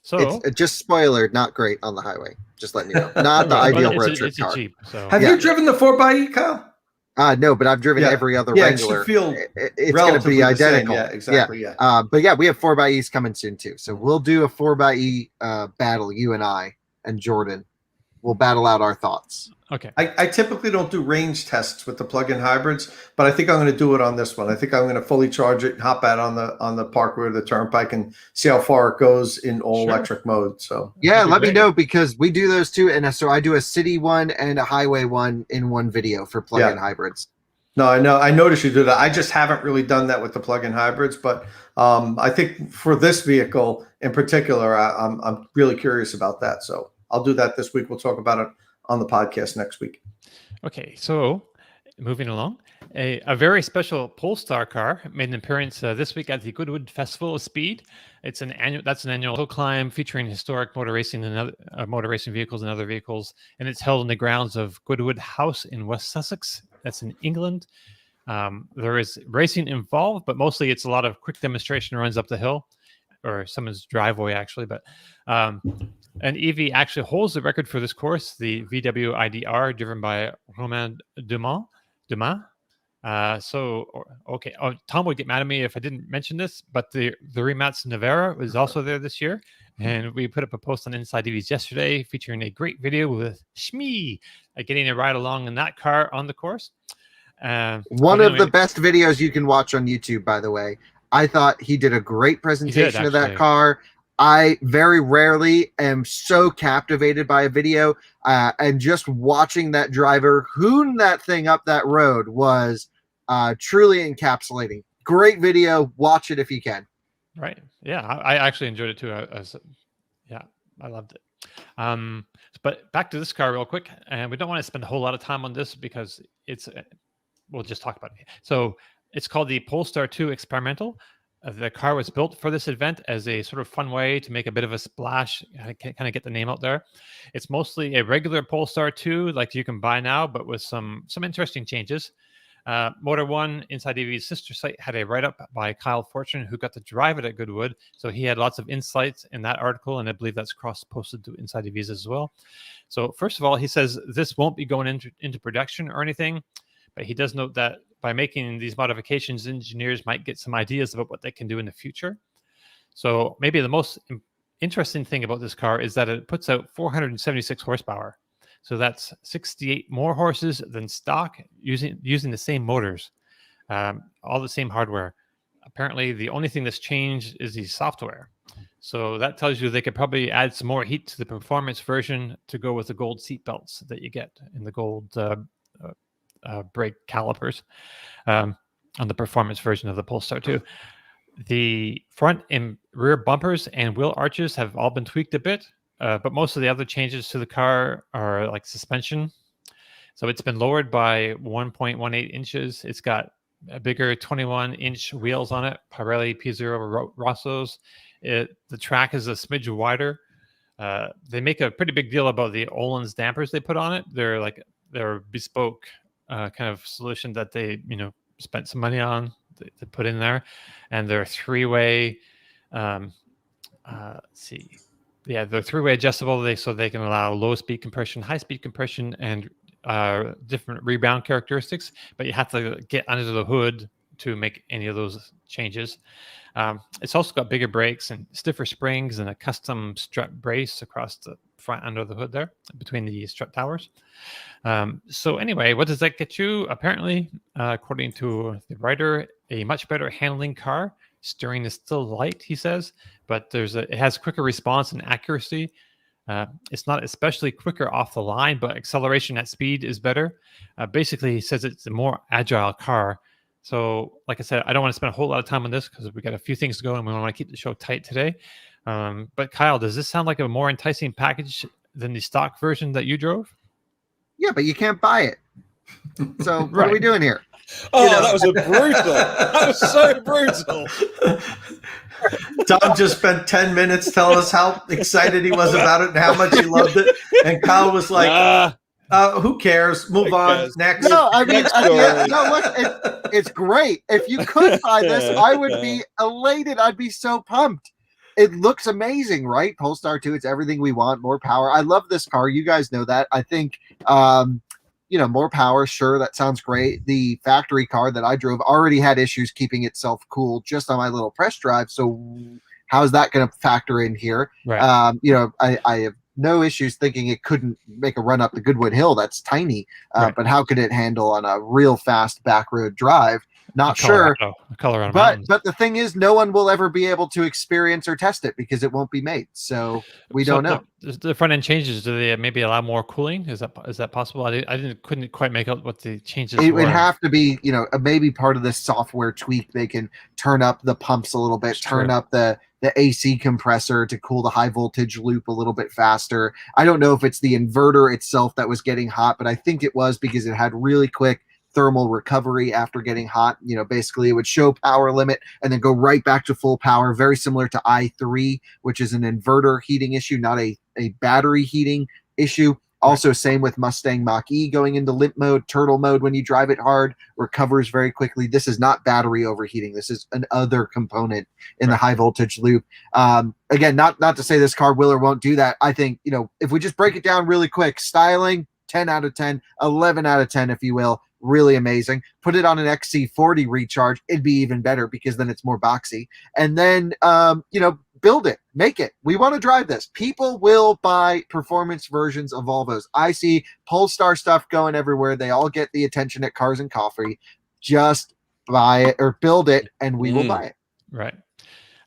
So it's just spoiler, not great on the highway. Just letting you know, not the ideal road trip car. A Jeep, so. Have you driven the 4xe, Kyle? No, but I've driven every other Wrangler. It should feel it's going to be identical. Yeah, exactly. But yeah, we have 4xEs coming soon too. So we'll do a 4xe battle. You and I and Jordan will battle out our thoughts. Okay. I typically don't do range tests with the plug-in hybrids, but I think I'm going to do it on this one. I think I'm going to fully charge it, hop out on the Parkway or the Turnpike, and see how far it goes in all electric mode. So yeah, let me know, because we do those too, and so I do a city one and a highway one in one video for plug-in hybrids. No, I noticed you do that. I just haven't really done that with the plug-in hybrids, but I think for this vehicle in particular, I'm really curious about that. So I'll do that this week. We'll talk about it on the podcast next week. Okay, so moving along, a very special Polestar car made an appearance this week at the Goodwood Festival of Speed. It's an annual hill climb featuring historic motor racing vehicles and other vehicles, and it's held in the grounds of Goodwood House in West Sussex. That's in England. There is racing involved, but mostly it's a lot of quick demonstration runs up the hill, or someone's driveway actually. But an EV actually holds the record for this course, the VW IDR, driven by Romain Dumas. Tom would get mad at me if I didn't mention this, but the Rimac Nevera was also there this year, and we put up a post on Inside EVs yesterday featuring a great video with Shmee getting a ride along in that car on the course. One of the best videos you can watch on YouTube, by the way. I thought he did a great presentation of that car. I very rarely am so captivated by a video, and just watching that driver hoon that thing up that road was truly encapsulating. Great video. Watch it if you can. Right. Yeah, I actually enjoyed it too. I loved it. But back to this car real quick, and we don't want to spend a whole lot of time on this because we'll just talk about it. So it's called the Polestar 2 Experimental. The car was built for this event as a sort of fun way to make a bit of a splash, kind of get the name out there. It's mostly a regular Polestar 2 like you can buy now, but with some interesting changes. Motor One, Inside EV's sister site, had a write-up by Kyle Fortune, who got to drive it at Goodwood. So he had lots of insights in that article, and I believe that's cross-posted to Inside EVs as well. So first of all, he says this won't be going into production or anything, but he does note that by making these modifications, engineers might get some ideas about what they can do in the future. So maybe the most interesting thing about this car is that it puts out 476 horsepower. So that's 68 more horses than stock using the same motors, all the same hardware. Apparently, the only thing that's changed is the software. So that tells you they could probably add some more heat to the performance version to go with the gold seat belts that you get in the gold brake calipers on the performance version of the Polestar 2. The front and rear bumpers and wheel arches have all been tweaked a bit, but most of the other changes to the car are like suspension. So it's been lowered by 1.18 inches. It's got a bigger 21-inch wheels on it, Pirelli P0 Rossos. The track is a smidge wider. They make a pretty big deal about the Öhlins dampers they put on it. They're bespoke kind of solution that they spent some money on. They put in there, and they're three-way. Let's see. Yeah, they're three-way adjustable. So they can allow low speed compression, high speed compression, and different rebound characteristics. But you have to get under the hood to make any of those changes. It's also got bigger brakes and stiffer springs and a custom strut brace across the front under the hood there between the strut towers. So anyway, what does that get you? Apparently, according to the writer, a much better handling car. Steering is still light, he says, but it has quicker response and accuracy. It's not especially quicker off the line, but acceleration at speed is better. Basically, he says it's a more agile car. So, like I said, I don't want to spend a whole lot of time on this because we got a few things to go and we want to keep the show tight today. But Kyle, does this sound like a more enticing package than the stock version that you drove? Yeah, but you can't buy it. So what are we doing here? Oh, that was brutal. That was so brutal. Tom just spent 10 minutes telling us how excited he was about it and how much he loved it. And Kyle was like, who cares? Move on. Next. No, I mean, look, it's great. If you could buy this, I would be elated. I'd be so pumped. It looks amazing, right? Polestar 2, it's everything we want, more power. I love this car. You guys know that. I think, more power. Sure, that sounds great. The factory car that I drove already had issues keeping itself cool just on my little press drive. So how's that going to factor in here? Right. I have no issues thinking it couldn't make a run up the Goodwood Hill. That's tiny. Right. But how could it handle on a real fast back road drive? Not sure. Colorado But the thing is, no one will ever be able to experience or test it because it won't be made. So we don't know. The front end changes. Do they maybe allow more cooling? Is that possible? I couldn't quite make out what the changes were. It would have to be, maybe part of this software tweak. They can turn up the pumps a little bit, turn up the AC compressor to cool the high voltage loop a little bit faster. I don't know if it's the inverter itself that was getting hot, but I think it was because it had really quick thermal recovery after getting hot. Basically it would show power limit and then go right back to full power, very similar to i3, which is an inverter heating issue, not a battery heating issue. Also, same with Mustang Mach-E going into limp mode, turtle mode when you drive it hard, recovers very quickly. This is not battery overheating. This is an other component in the high voltage loop. Again, not to say this car will or won't do that. I think, if we just break it down really quick, styling, 10 out of 10, 11 out of 10, if you will. Really amazing. Put it on an XC40 recharge, it'd be even better because then it's more boxy. And then, build it, make it. We want to drive this. People will buy performance versions of Volvos. I see Polestar stuff going everywhere. They all get the attention at Cars and Coffee. Just buy it or build it, and we will buy it. Right.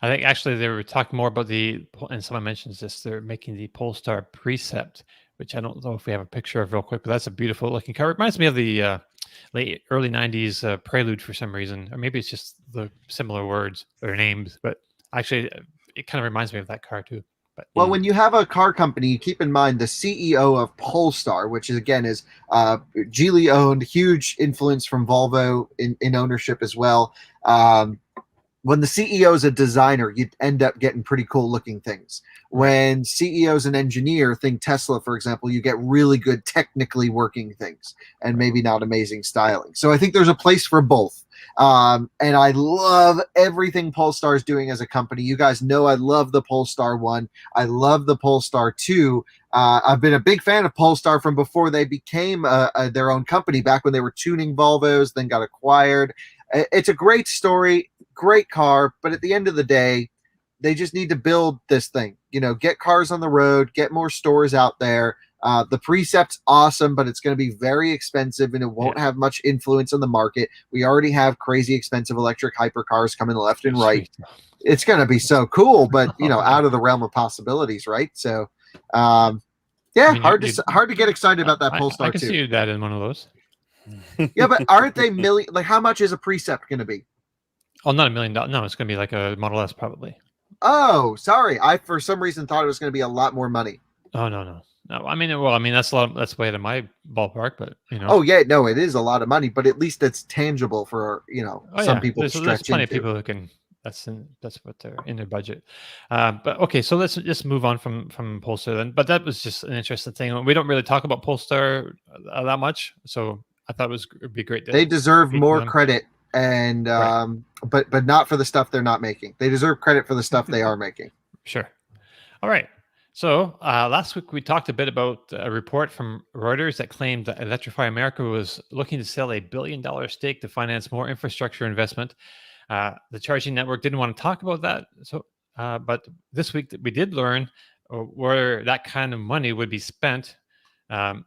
I think actually they were talking more about and someone mentions this, they're making the Polestar Precept, which I don't know if we have a picture of real quick, but that's a beautiful looking car. It reminds me of the early 90s Prelude for some reason, or maybe it's just the similar words or names, but actually it kind of reminds me of that car too. But well, when you have a car company, keep in mind the CEO of Polestar, which is Geely owned, huge influence from Volvo in ownership as well. When the CEO is a designer, you end up getting pretty cool looking things. When CEO is an engineer, think Tesla, for example, you get really good technically working things and maybe not amazing styling. So I think there's a place for both. And I love everything Polestar is doing as a company. You guys know I love the Polestar 1. I love the Polestar 2. I've been a big fan of Polestar from before they became their own company, back when they were tuning Volvos, then got acquired. It's a great story, great car, but at the end of the day, they just need to build this thing. Get cars on the road, get more stores out there. The Precept's awesome, but it's going to be very expensive and it won't have much influence on the market. We already have crazy expensive electric hypercars coming left and right. It's going to be so cool, but out of the realm of possibilities, right? So, hard to get excited about that Polestar 2. I can see that in one of those. Yeah, but aren't they million? Like, how much is a Precept going to be? Oh, not $1 million. No, it's going to be like a Model S probably. Oh, sorry. I for some reason thought it was going to be a lot more money. Oh no. I mean, that's that's way to my ballpark, but Oh yeah, no, it is a lot of money, but at least it's tangible for some people. There's plenty of people who can That's what they're in their budget. But okay, so let's just move on from Polestar then. But that was just an interesting thing. We don't really talk about Polestar that much, so I thought it'd be great. They deserve speak to more them. credit, and Right. but not for the stuff they're not making. They deserve credit for the stuff they are making. Sure. All right. So last week we talked a bit about a report from Reuters that claimed that Electrify America was looking to sell $1 billion stake to finance more infrastructure investment. The charging network didn't want to talk about that. So, but this week we did learn where that kind of money would be spent.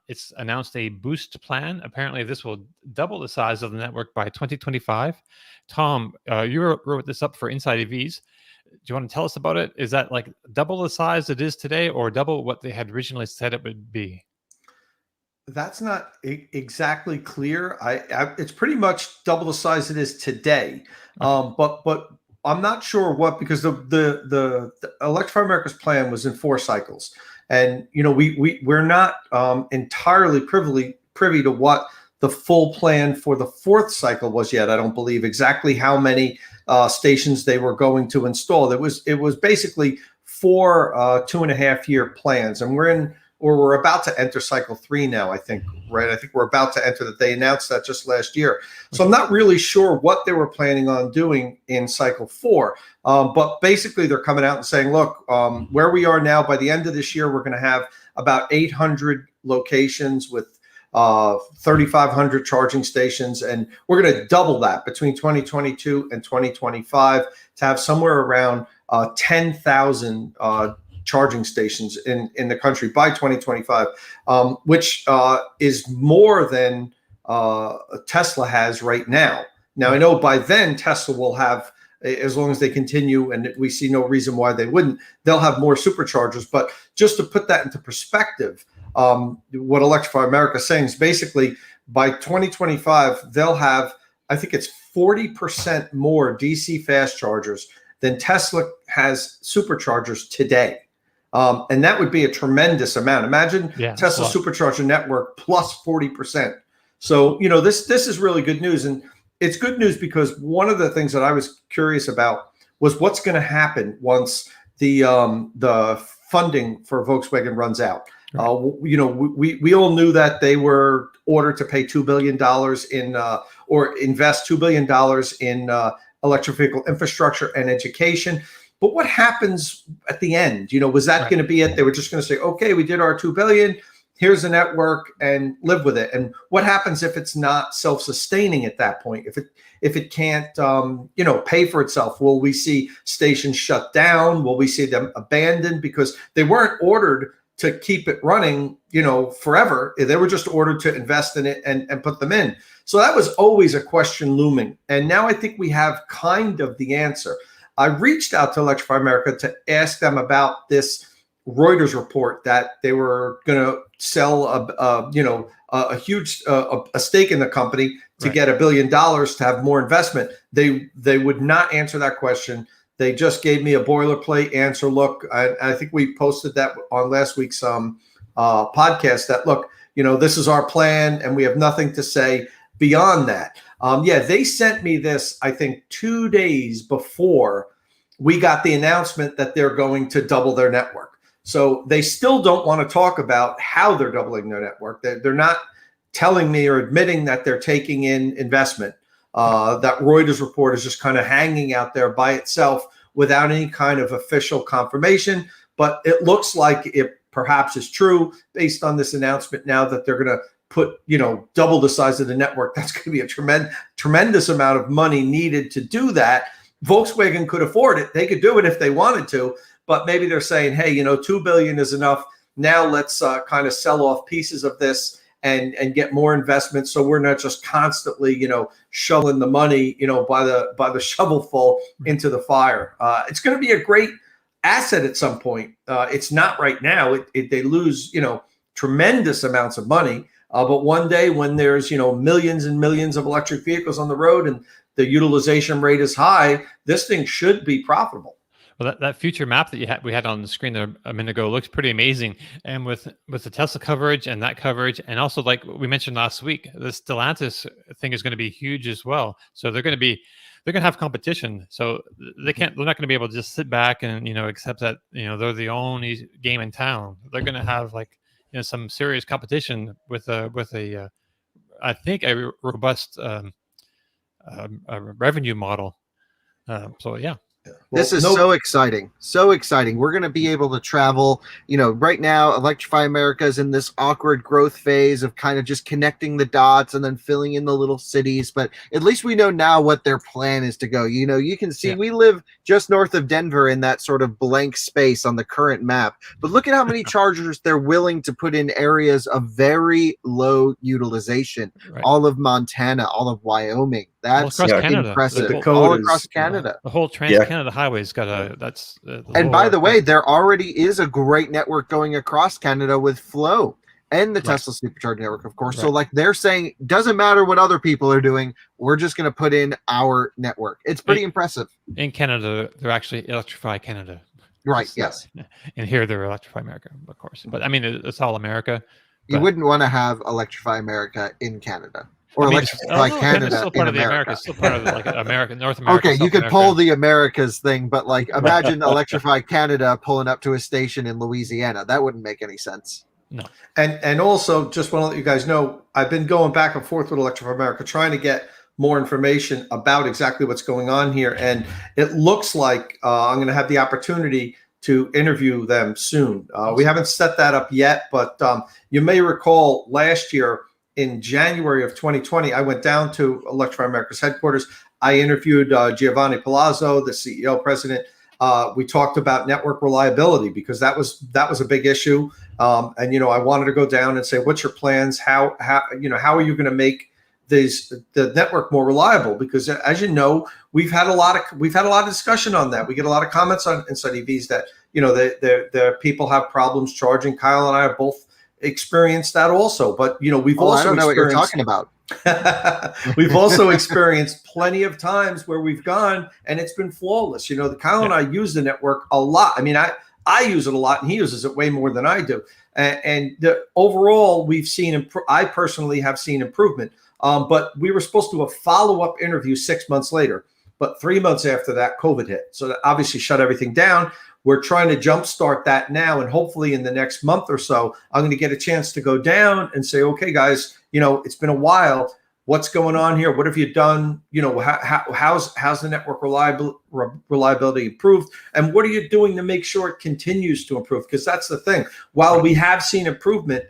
It's announced a boost plan. Apparently, this will double the size of the network by 2025. Tom, you wrote this up for Inside EVs. Do you want to tell us about it? Is that like double the size it is today, or double what they had originally said it would be? That's not exactly clear. It's pretty much double the size it is today. But I'm not sure what, because the Electrify America's plan was in 4 cycles, and we're not entirely privy to what the full plan for the 4th cycle was yet. I don't believe exactly how many stations they were going to install. It was basically 4 2.5-year plans, and we're about to enter cycle 3 now, I think, right? I think we're about to enter that. They announced that just last year. So I'm not really sure what they were planning on doing in cycle 4. But basically they're coming out and saying, look, where we are now, by the end of this year, we're going to have about 800 locations with 3,500 charging stations. And we're going to double that between 2022 and 2025 to have somewhere around 10,000 charging stations in the country by 2025, which is more than Tesla has right now. Now, I know by then Tesla will have, as long as they continue, and we see no reason why they wouldn't, they'll have more superchargers. But just to put that into perspective, what Electrify America is saying is basically by 2025, they'll have, I think it's 40% more DC fast chargers than Tesla has superchargers today. And that would be a tremendous amount. Imagine Tesla supercharger network plus 40%. So, this is really good news. And it's good news because one of the things that I was curious about was what's going to happen once the funding for Volkswagen runs out. Right. We all knew that they were ordered to pay $2 billion or invest $2 billion in electric vehicle infrastructure and education. But what happens at the end? Was that going to be it? They were just going to say, okay, we did our $2 billion. Here's a network and live with it. And what happens if it's not self-sustaining at that point? If it can't, pay for itself? Will we see stations shut down? Will we see them abandoned because they weren't ordered to keep it running, forever? They were just ordered to invest in it and put them in. So that was always a question looming. And now I think we have kind of the answer. I reached out to Electrify America to ask them about this Reuters report that they were going to sell a huge stake in the company to get $1 billion to have more investment. They would not answer that question. They just gave me a boilerplate answer. Look, I think we posted that on last week's podcast that, look, this is our plan and we have nothing to say beyond that. They sent me this, I think, 2 days before we got the announcement that they're going to double their network. So they still don't want to talk about how they're doubling their network. They're not telling me or admitting that they're taking in investment. That Reuters report is just kind of hanging out there by itself without any kind of official confirmation. But it looks like it perhaps is true based on this announcement now that they're going to put, double the size of the network. That's going to be a tremendous amount of money needed to do that. Volkswagen could afford it. They could do it if they wanted to, but maybe they're saying, hey, $2 billion is enough. Now let's kind of sell off pieces of this and get more investment. So we're not just constantly, shoveling the money, by the shovelful into the fire. It's going to be a great asset at some point. It's not right now. They lose, tremendous amounts of money. But one day when there's, millions and millions of electric vehicles on the road and the utilization rate is high, this thing should be profitable. Well, that future map that we had on the screen there a minute ago looks pretty amazing. And with the Tesla coverage and that coverage, and also like we mentioned last week, the Stellantis thing is going to be huge as well. So they're going to be they're going to have competition. So they're not going to be able to just sit back and, accept that, they're the only game in town. They're going to have some serious competition with a I think a robust revenue model. So yeah. This is so exciting. So exciting. We're going to be able to travel. Right now, Electrify America is in this awkward growth phase of kind of just connecting the dots and then filling in the little cities. But at least we know now what their plan is to go. You can see we live just north of Denver in that sort of blank space on the current map. But look at how many chargers they're willing to put in areas of very low utilization. Right. All of Montana, all of Wyoming. That's impressive. All across Canada. The whole Trans-Canada Highway's got and by the way, there already is a great network going across Canada with Flow and the Tesla Supercharging network, of course. Right. So they're saying, doesn't matter what other people are doing, we're just going to put in our network. It's pretty impressive. In Canada, they're actually Electrify Canada. Right, yes. And here they're Electrify America, of course. But I mean, it's all America. You wouldn't want to have Electrify America in Canada. Or Electrify Canada still part in of America. Still part of America, North America. Okay, you could pull the Americas thing, but imagine Electrify Canada pulling up to a station in Louisiana. That wouldn't make any sense. No. And also, just want to let you guys know, I've been going back and forth with Electrify America, trying to get more information about exactly what's going on here. And it looks like I'm going to have the opportunity to interview them soon. We haven't set that up yet, but you may recall last year, in January of 2020, I went down to Electrify America's headquarters. I interviewed Giovanni Palazzo, the CEO, president. We talked about network reliability because that was a big issue. And I wanted to go down and say, what's your plans? How are you going to make the network more reliable? Because as you know, we've had a lot of discussion on that. We get a lot of comments on Inside EVs that the people have problems charging. Kyle and I have both experienced that also, but we've also I don't know what you're talking about. We've also experienced plenty of times where we've gone and it's been flawless. Kyle and I use the network a lot. I mean, I use it a lot and he uses it way more than I do. And overall, we've seen, I personally have seen improvement. But we were supposed to do a follow-up interview 6 months later, but 3 months after that, COVID hit. So that obviously shut everything down. We're trying to jumpstart that now, and hopefully in the next month or so, I'm going to get a chance to go down and say, okay, guys, it's been a while. What's going on here? What have you done? How's the network reliability improved? And what are you doing to make sure it continues to improve? Because that's the thing. While we have seen improvement,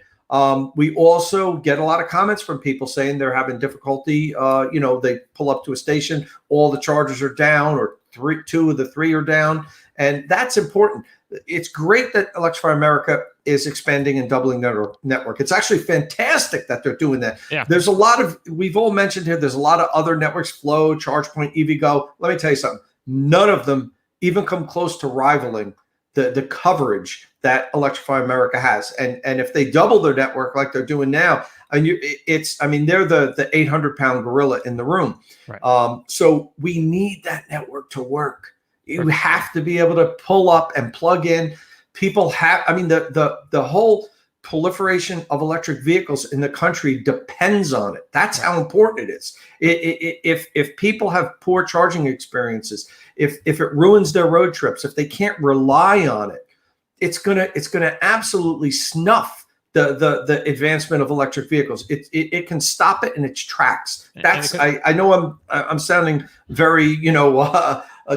we also get a lot of comments from people saying they're having difficulty. They pull up to a station, all the chargers are down, or two of the three are down. And that's important. It's great that Electrify America is expanding and doubling their network. It's actually fantastic that they're doing that. Yeah. There's a lot of, we've all mentioned here, there's a lot of other networks, Flow, ChargePoint, EVgo. Let me tell you something. None of them even come close to rivaling the coverage that Electrify America has. And if they double their network like they're doing now, and they're the 800-pound gorilla in the room. Right. So we need that network to work. You have to be able to pull up and plug in. People have, the whole proliferation of electric vehicles in the country depends on it. That's how important it is. If people have poor charging experiences, if it ruins their road trips, if they can't rely on it, it's gonna absolutely snuff the advancement of electric vehicles. It can stop it in its tracks. I know I'm sounding very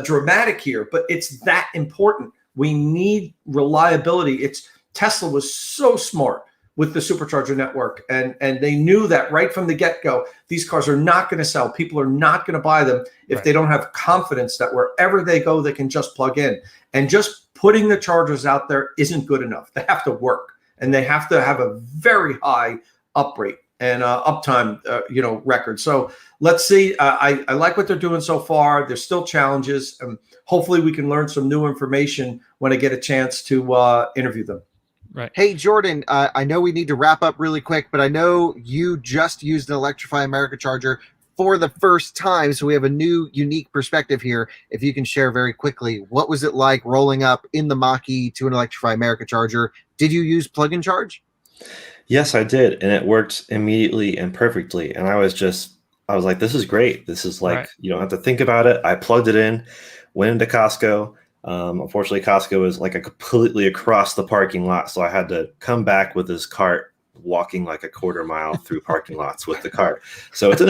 dramatic here, but it's that important. We need reliability. Tesla was so smart with the supercharger network, and they knew that right from the get-go. These cars are not going to sell. People are not going to buy them if they don't have confidence that wherever they go, they can just plug in. And just putting the chargers out there isn't good enough. They have to work, and they have to have a very high up rate and uptime, record. So let's see. I like what they're doing so far. There's still challenges, and hopefully we can learn some new information when I get a chance to interview them. Right. Hey, Jordan, I know we need to wrap up really quick, but I know you just used an Electrify America charger for the first time, so we have a new, unique perspective here. If you can share very quickly, what was it like rolling up in the Mach to an Electrify America charger? Did you use plug and charge? Yes, I did, and it worked immediately and perfectly. And I was just I was like, this is great. This is like, Right. you don't have to think about it. I plugged it in, went into Costco. Unfortunately, Costco is like a completely across the parking lot. So I had to come back with this cart, walking like a quarter mile through parking lots with the cart. So it's in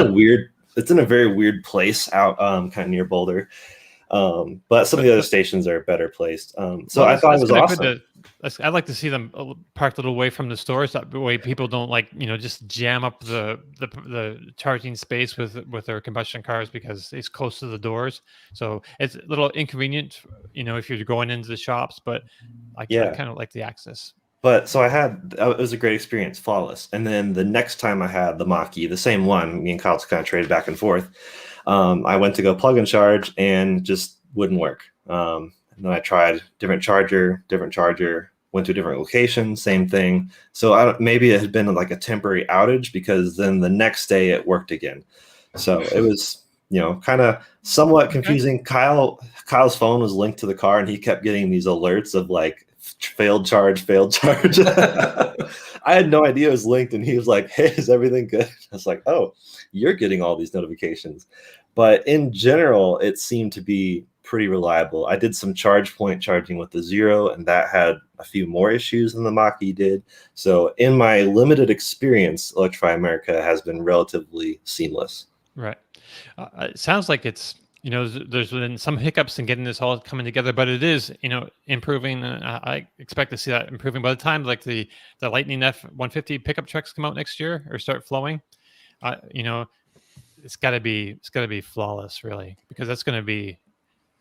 a very weird place out kind of near Boulder. But some of the other stations are better placed. So I thought it was awesome. I'd like to see them parked a little away from the stores. That way, people don't just jam up the charging space with their combustion cars because it's close to the doors. So it's a little inconvenient, if you're going into the shops. But I kind of like the access. But so it was a great experience, flawless. And then the next time I had the Mach, the same one, me and Kyle kind of traded back and forth. I went to go plug and charge and just wouldn't work. And then I tried different charger, went to a different location, same thing. So maybe it had been like a temporary outage because then the next day it worked again. So it was, kind of somewhat confusing. Kyle's phone was linked to the car and he kept getting these alerts of like failed charge. I had no idea it was linked and he was like, hey, is everything good? I was like, oh, you're getting all these notifications. But in general, it seemed to be pretty reliable. I did some charge point charging with the Zero, and that had a few more issues than the Mach did. So in my limited experience, Electrify America has been relatively seamless. Right. It sounds like it's, there's been some hiccups in getting this all coming together, but it is, improving. I expect to see that improving by the time like the Lightning F-150 pickup trucks come out next year or start flowing. It's got to be flawless, really, because that's going to be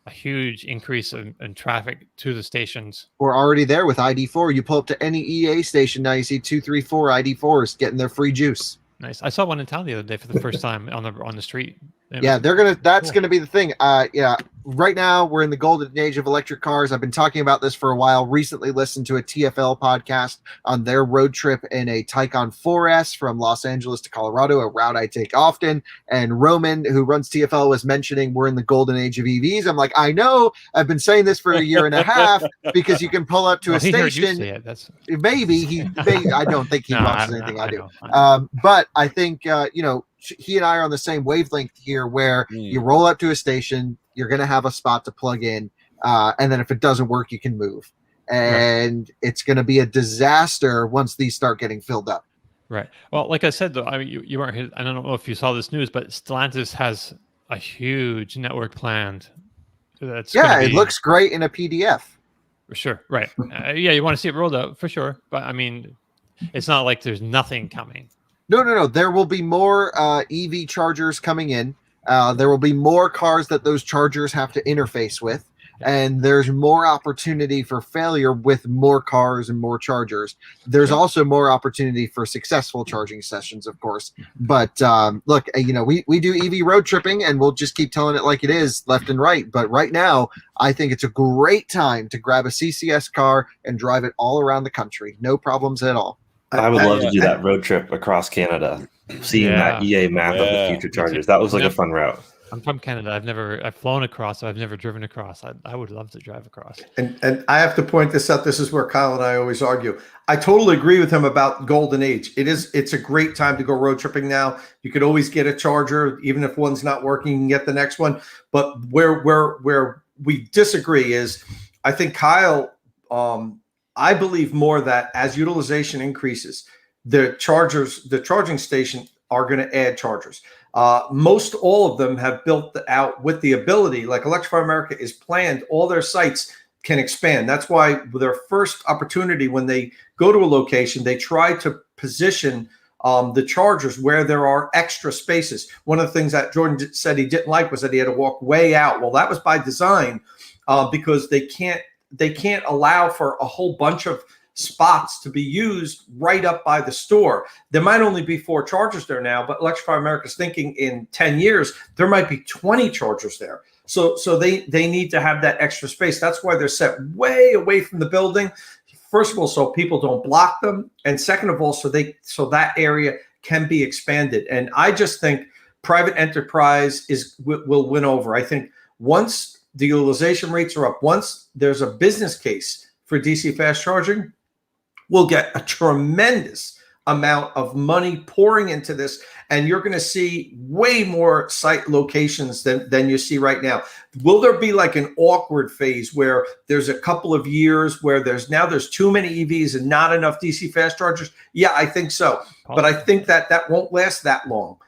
a huge increase in traffic to the stations. We're already there with ID4. You pull up to any EA station now, you see 2, 3, 4 ID4s getting their free juice. Nice. I saw one in town the other day for the first time on the street. Yeah, that's gonna be the thing. Right now we're in the golden age of electric cars. I've been talking about this for a while. Recently listened to a TFL podcast on their road trip in a Taycan 4S from Los Angeles to Colorado, a route I take often. And Roman, who runs TFL, was mentioning we're in the golden age of EVs. I'm like, I know, I've been saying this for a year and a half because you can pull up to a station. Maybe I don't think he watches anything I do. But I think he and I are on the same wavelength here where you roll up to a station, you're going to have a spot to plug in, and then if it doesn't work, you can move. And it's going to be a disaster once these start getting filled up. Right. Well, like I said, though, you weren't here. I don't know if you saw this news, but Stellantis has a huge network planned. It looks great in a PDF. For sure. Right. You want to see it rolled out for sure. But I mean, it's not like there's nothing coming. No. There will be more EV chargers coming in. There will be more cars that those chargers have to interface with. And there's more opportunity for failure with more cars and more chargers. There's also more opportunity for successful charging sessions, of course. But look, we do EV road tripping, and we'll just keep telling it like it is, left and right. But right now, I think it's a great time to grab a CCS car and drive it all around the country. No problems at all. I would love to do that road trip across Canada, seeing that EA map of the future chargers. That was like a fun route. I'm from Canada. I've flown across. I've never driven across. I would love to drive across. And I have to point this out. This is where Kyle and I always argue. I totally agree with him about golden age. It's a great time to go road tripping now. You could always get a charger, even if one's not working, you can get the next one. But where we disagree is, I think Kyle, I believe more that as utilization increases, the charging station are going to add chargers. Most all of them have built out with the ability, like Electrify America is planned, all their sites can expand. That's why their first opportunity when they go to a location, they try to position the chargers where there are extra spaces. One of the things that Jordan said he didn't like was that he had to walk way out. Well, that was by design because they can't allow for a whole bunch of spots to be used right up by the store. There might only be 4 chargers there now, but Electrify America is thinking in 10 years, there might be 20 chargers there. So they need to have that extra space. That's why they're set way away from the building. First of all, so people don't block them. And second of all, so that area can be expanded. And I just think private enterprise will win over. I think once the utilization rates are up, once there's a business case for DC fast charging, we'll get a tremendous amount of money pouring into this, and you're going to see way more site locations than you see right now. Will there be like an awkward phase where there's a couple of years where there's too many EVs and not enough DC fast chargers? Yeah, I think so. But I think that won't last that long.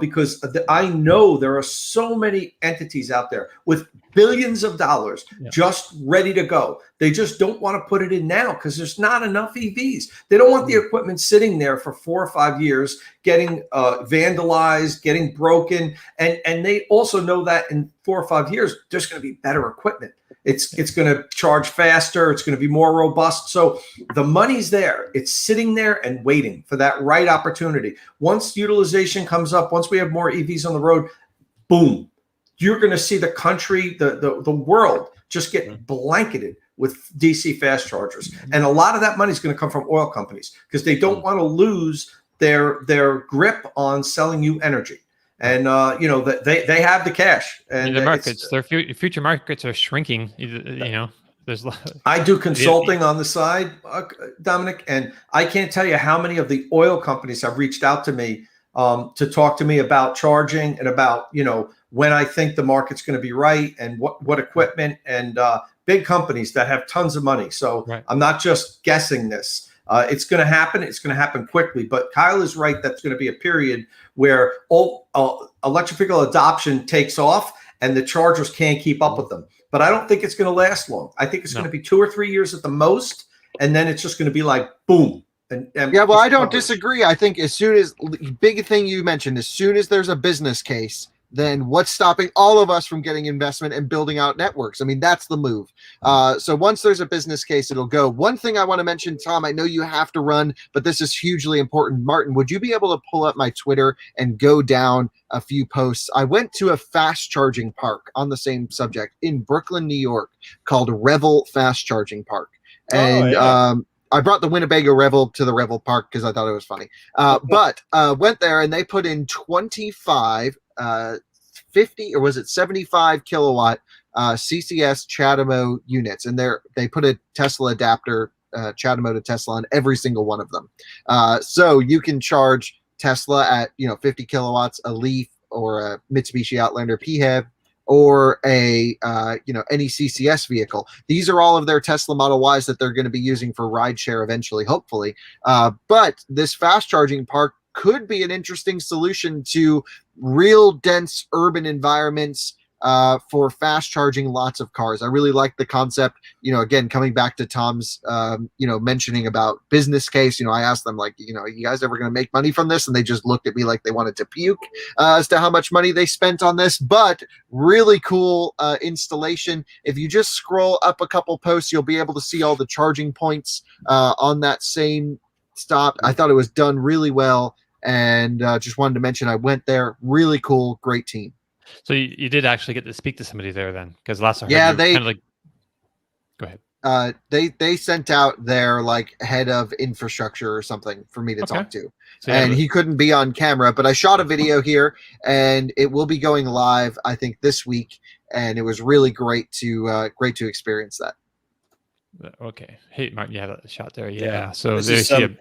Because I know there are so many entities out there with billions of dollars just ready to go. They just don't want to put it in now because there's not enough EVs. They don't want the equipment sitting there for 4 or 5 years, getting vandalized, getting broken. And they also know that in 4 or 5 years, there's going to be better equipment. It's going to charge faster. It's going to be more robust. So the money's there. It's sitting there and waiting for that right opportunity. Once utilization comes up, once we have more EVs on the road, boom, you're going to see the country, the world just get blanketed with DC fast chargers. And a lot of that money is going to come from oil companies because they don't want to lose their grip on selling you energy. And they have the cash, and the markets, their future markets are shrinking. There's. I do consulting on the side, Dominic, and I can't tell you how many of the oil companies have reached out to me to talk to me about charging and about when I think the market's going to be right and what equipment, and big companies that have tons of money. So I'm not just guessing this. It's going to happen. It's going to happen quickly. But Kyle is right. That's going to be a period where electrical adoption takes off and the chargers can't keep up with them. But I don't think it's going to last long. I think it's going to be 2 or 3 years at the most. And then it's just going to be like, boom. And I don't disagree. I think as soon as big thing you mentioned, as soon as there's a business case, then what's stopping all of us from getting investment and building out networks? I mean, that's the move. So once there's a business case, it'll go. One thing I want to mention, Tom, I know you have to run, but this is hugely important. Martin, would you be able to pull up my Twitter and go down a few posts? I went to a fast charging park on the same subject in Brooklyn, New York, called Revel Fast Charging Park. And I brought the Winnebago Revel to the Revel Park because I thought it was funny. But went there and they put in 25 50 or was it 75 kilowatt CCS CHAdeMO units, and they put a Tesla adapter CHAdeMO to Tesla on every single one of them. So you can charge Tesla at 50 kilowatts, a Leaf or a Mitsubishi Outlander PHEV, or a any CCS vehicle. These are all of their Tesla Model Ys that they're going to be using for rideshare eventually, hopefully. But this fast charging park could be an interesting solution to real dense urban environments for fast charging lots of cars. I really like the concept. Again, coming back to Tom's, mentioning about business case, I asked them like, are you guys ever going to make money from this? And they just looked at me like they wanted to puke as to how much money they spent on this, but really cool installation. If you just scroll up a couple posts, you'll be able to see all the charging points on that same stop. I thought it was done really well. And just wanted to mention I went there. Really cool, great team. So you did actually get to speak to somebody there then, because last I heard they kind of like. Go ahead. They sent out their like head of infrastructure or something for me to talk to, so and he couldn't be on camera, but I shot a video here, and it will be going live I think this week, and it was really great to experience that. Okay. Hey, Martin, you had a shot there. Yeah. Yeah. So This there's is,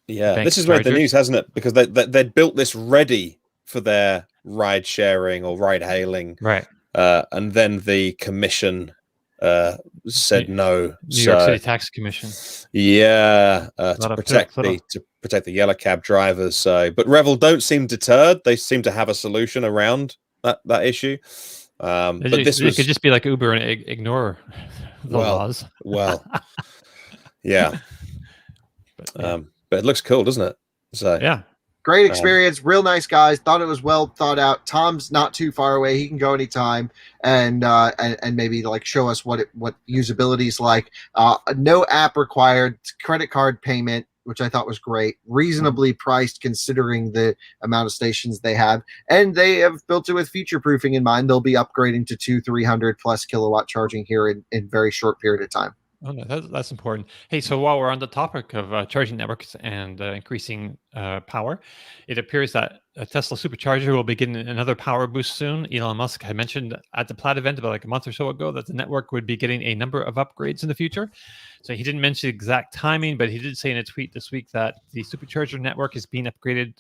this is where the news, hasn't it? Because they'd built this ready for their ride sharing or ride hailing. Right. And then the commission said no. New York City Tax Commission. Yeah. To protect the yellow cab drivers. So, but Revel don't seem deterred. They seem to have a solution around that issue. But this could just be like Uber and ignore the laws. Well, yeah. But it looks cool, doesn't it? So yeah, great experience, real nice guys. Thought it was well thought out. Tom's not too far away; he can go anytime, and maybe like show us what usability is like. No app required, credit card payment, which I thought was great. Reasonably priced considering the amount of stations they have, and they have built it with future proofing in mind. They'll be upgrading to 300 plus kilowatt charging here in very short period of time. Oh, no, that's important. Hey, so while we're on the topic of charging networks and increasing power, it appears that a Tesla Supercharger will be getting another power boost soon. Elon Musk had mentioned at the Plaid event about like a month or so ago that the network would be getting a number of upgrades in the future. So he didn't mention the exact timing, but he did say in a tweet this week that the Supercharger network is being upgraded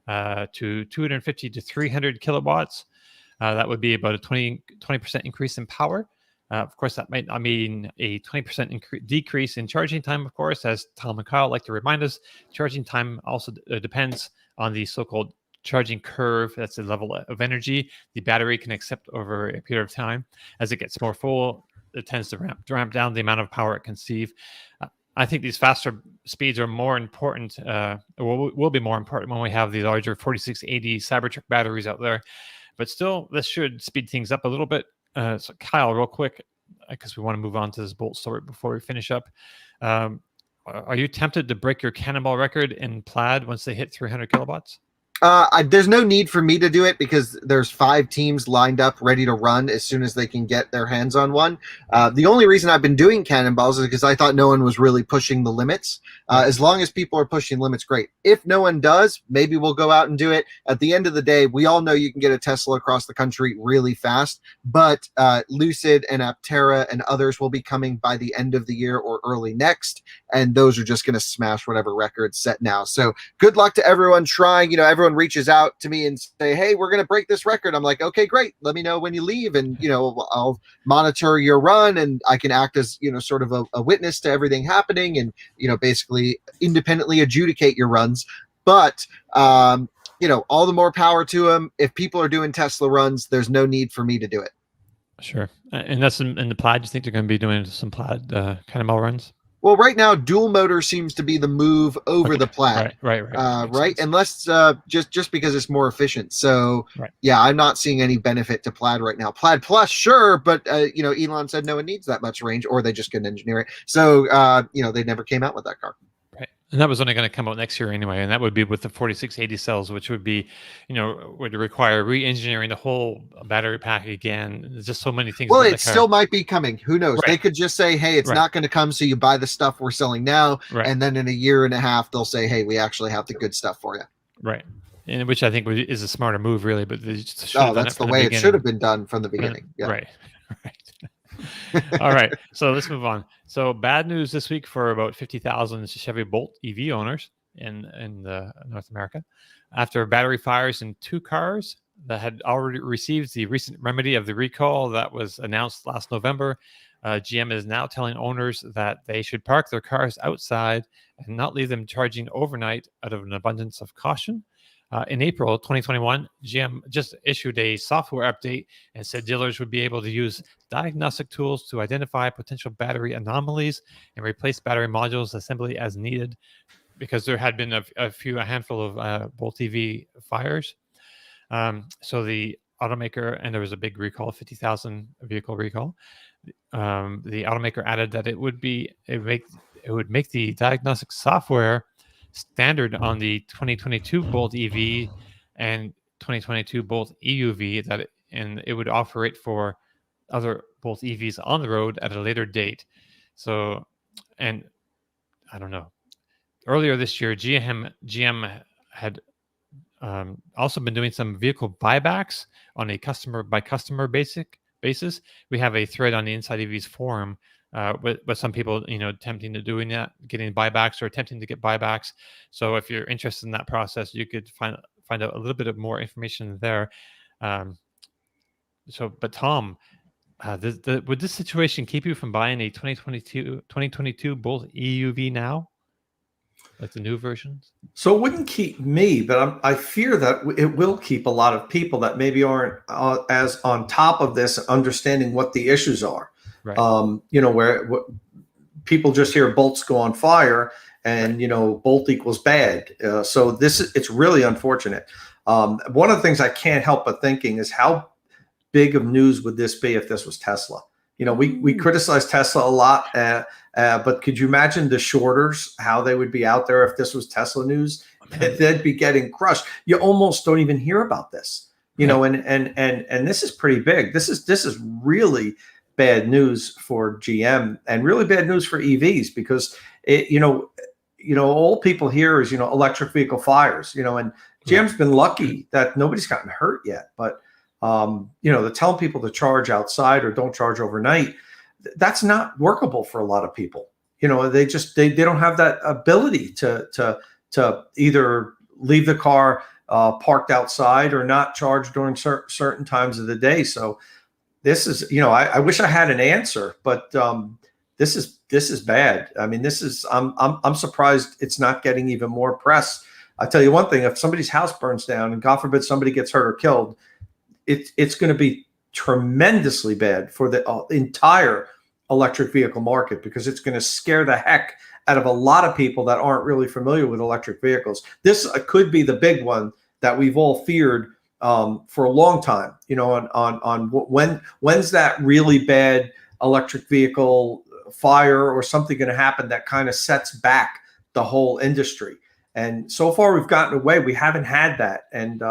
to 250 to 300 kilowatts. That would be about a 20% increase in power. Of course, that might not mean a 20% decrease in charging time, of course, as Tom and Kyle like to remind us. Charging time also depends on the so-called charging curve. That's the level of energy the battery can accept over a period of time. As it gets more full, it tends to ramp down the amount of power it can receive. I think these faster speeds are more important, will be more important when we have the larger 4680 Cybertruck batteries out there. But still, this should speed things up a little bit. So Kyle, real quick, because we want to move on to this Bolt story before we finish up. Are you tempted to break your Cannonball record in Plaid once they hit 300 kilowatts? There's no need for me to do it because there's 5 teams lined up ready to run as soon as they can get their hands on one. The only reason I've been doing cannonballs is because I thought no one was really pushing the limits. As long as people are pushing limits, great. If no one does, maybe we'll go out and do it. At the end of the day, we all know you can get a Tesla across the country really fast, but Lucid and Aptera and others will be coming by the end of the year or early next, and those are just going to smash whatever record's set now. So good luck to everyone trying. Everyone reaches out to me and say, hey, we're going to break this record. I'm like, okay, great. Let me know when you leave. And, I'll monitor your run and I can act as, sort of a witness to everything happening and, basically independently adjudicate your runs. But, all the more power to them. If people are doing Tesla runs, there's no need for me to do it. Sure. And that's in the Plaid. You think they're going to be doing some Plaid Cannonball runs? Well, right now, dual motor seems to be the move over the Plaid. Right. Right. Unless just because it's more efficient. So, right. Yeah, I'm not seeing any benefit to Plaid right now. Plaid Plus, sure. But, Elon said no one needs that much range, or they just couldn't engineer it. So, they never came out with that car. Right. And that was only going to come out next year anyway. And that would be with the 4680 cells, which would be, would require re-engineering the whole battery pack again. There's just so many things. Well, it still might be coming. Who knows? Right. They could just say, hey, it's not going to come. So you buy the stuff we're selling now. Right. And then in a year and a half, they'll say, hey, we actually have the good stuff for you. Right. And which I think is a smarter move, really. But they just that's the way it should have been done from the beginning. Yeah. Right. All right. So let's move on. So bad news this week for about 50,000 Chevy Bolt EV owners in North America after battery fires in 2 cars that had already received the recent remedy of the recall that was announced last November. GM is now telling owners that they should park their cars outside and not leave them charging overnight out of an abundance of caution. In April 2021, GM just issued a software update and said dealers would be able to use diagnostic tools to identify potential battery anomalies and replace battery modules assembly as needed, because there had been a handful of Bolt EV fires. So the automaker, and there was a big recall, 50,000 vehicle recall. The automaker added that it would make the diagnostic software standard on the 2022 Bolt EV and 2022 Bolt EUV, and it would offer it for other Bolt EVs on the road at a later date. So, and I don't know. Earlier this year, GM had also been doing some vehicle buybacks on a customer by customer basis. We have a thread on the Inside EVs forum with some people, attempting to doing that, getting buybacks or attempting to get buybacks. So if you're interested in that process, you could find out a little bit of more information there. But Tom, would this situation keep you from buying a 2022 Bolt EUV now? Like the new versions? So it wouldn't keep me, but I fear that it will keep a lot of people that maybe aren't as on top of this, understanding what the issues are. Right. Where people just hear bolts go on fire and, bolt equals bad. So it's really unfortunate. One of the things I can't help but thinking is how big of news would this be if this was Tesla? We criticize Tesla a lot, but could you imagine the shorters, how they would be out there if this was Tesla news? They'd be getting crushed. You almost don't even hear about this, and this is pretty big. This is really bad news for GM and really bad news for EVs because all people hear is electric vehicle fires, and GM's been lucky that nobody's gotten hurt yet, but they're telling people to charge outside or don't charge overnight. That's not workable for a lot of people. They don't have that ability to either leave the car parked outside or not charge during certain times of the day. So this is, I wish I had an answer, but this is bad. I mean, I'm surprised it's not getting even more press. I tell you one thing: if somebody's house burns down and God forbid somebody gets hurt or killed, it's going to be tremendously bad for the entire electric vehicle market because it's going to scare the heck out of a lot of people that aren't really familiar with electric vehicles. This could be the big one that we've all feared for a long time. On when's that really bad electric vehicle fire or something going to happen that kind of sets back the whole industry. And so far we've gotten away. We haven't had that. And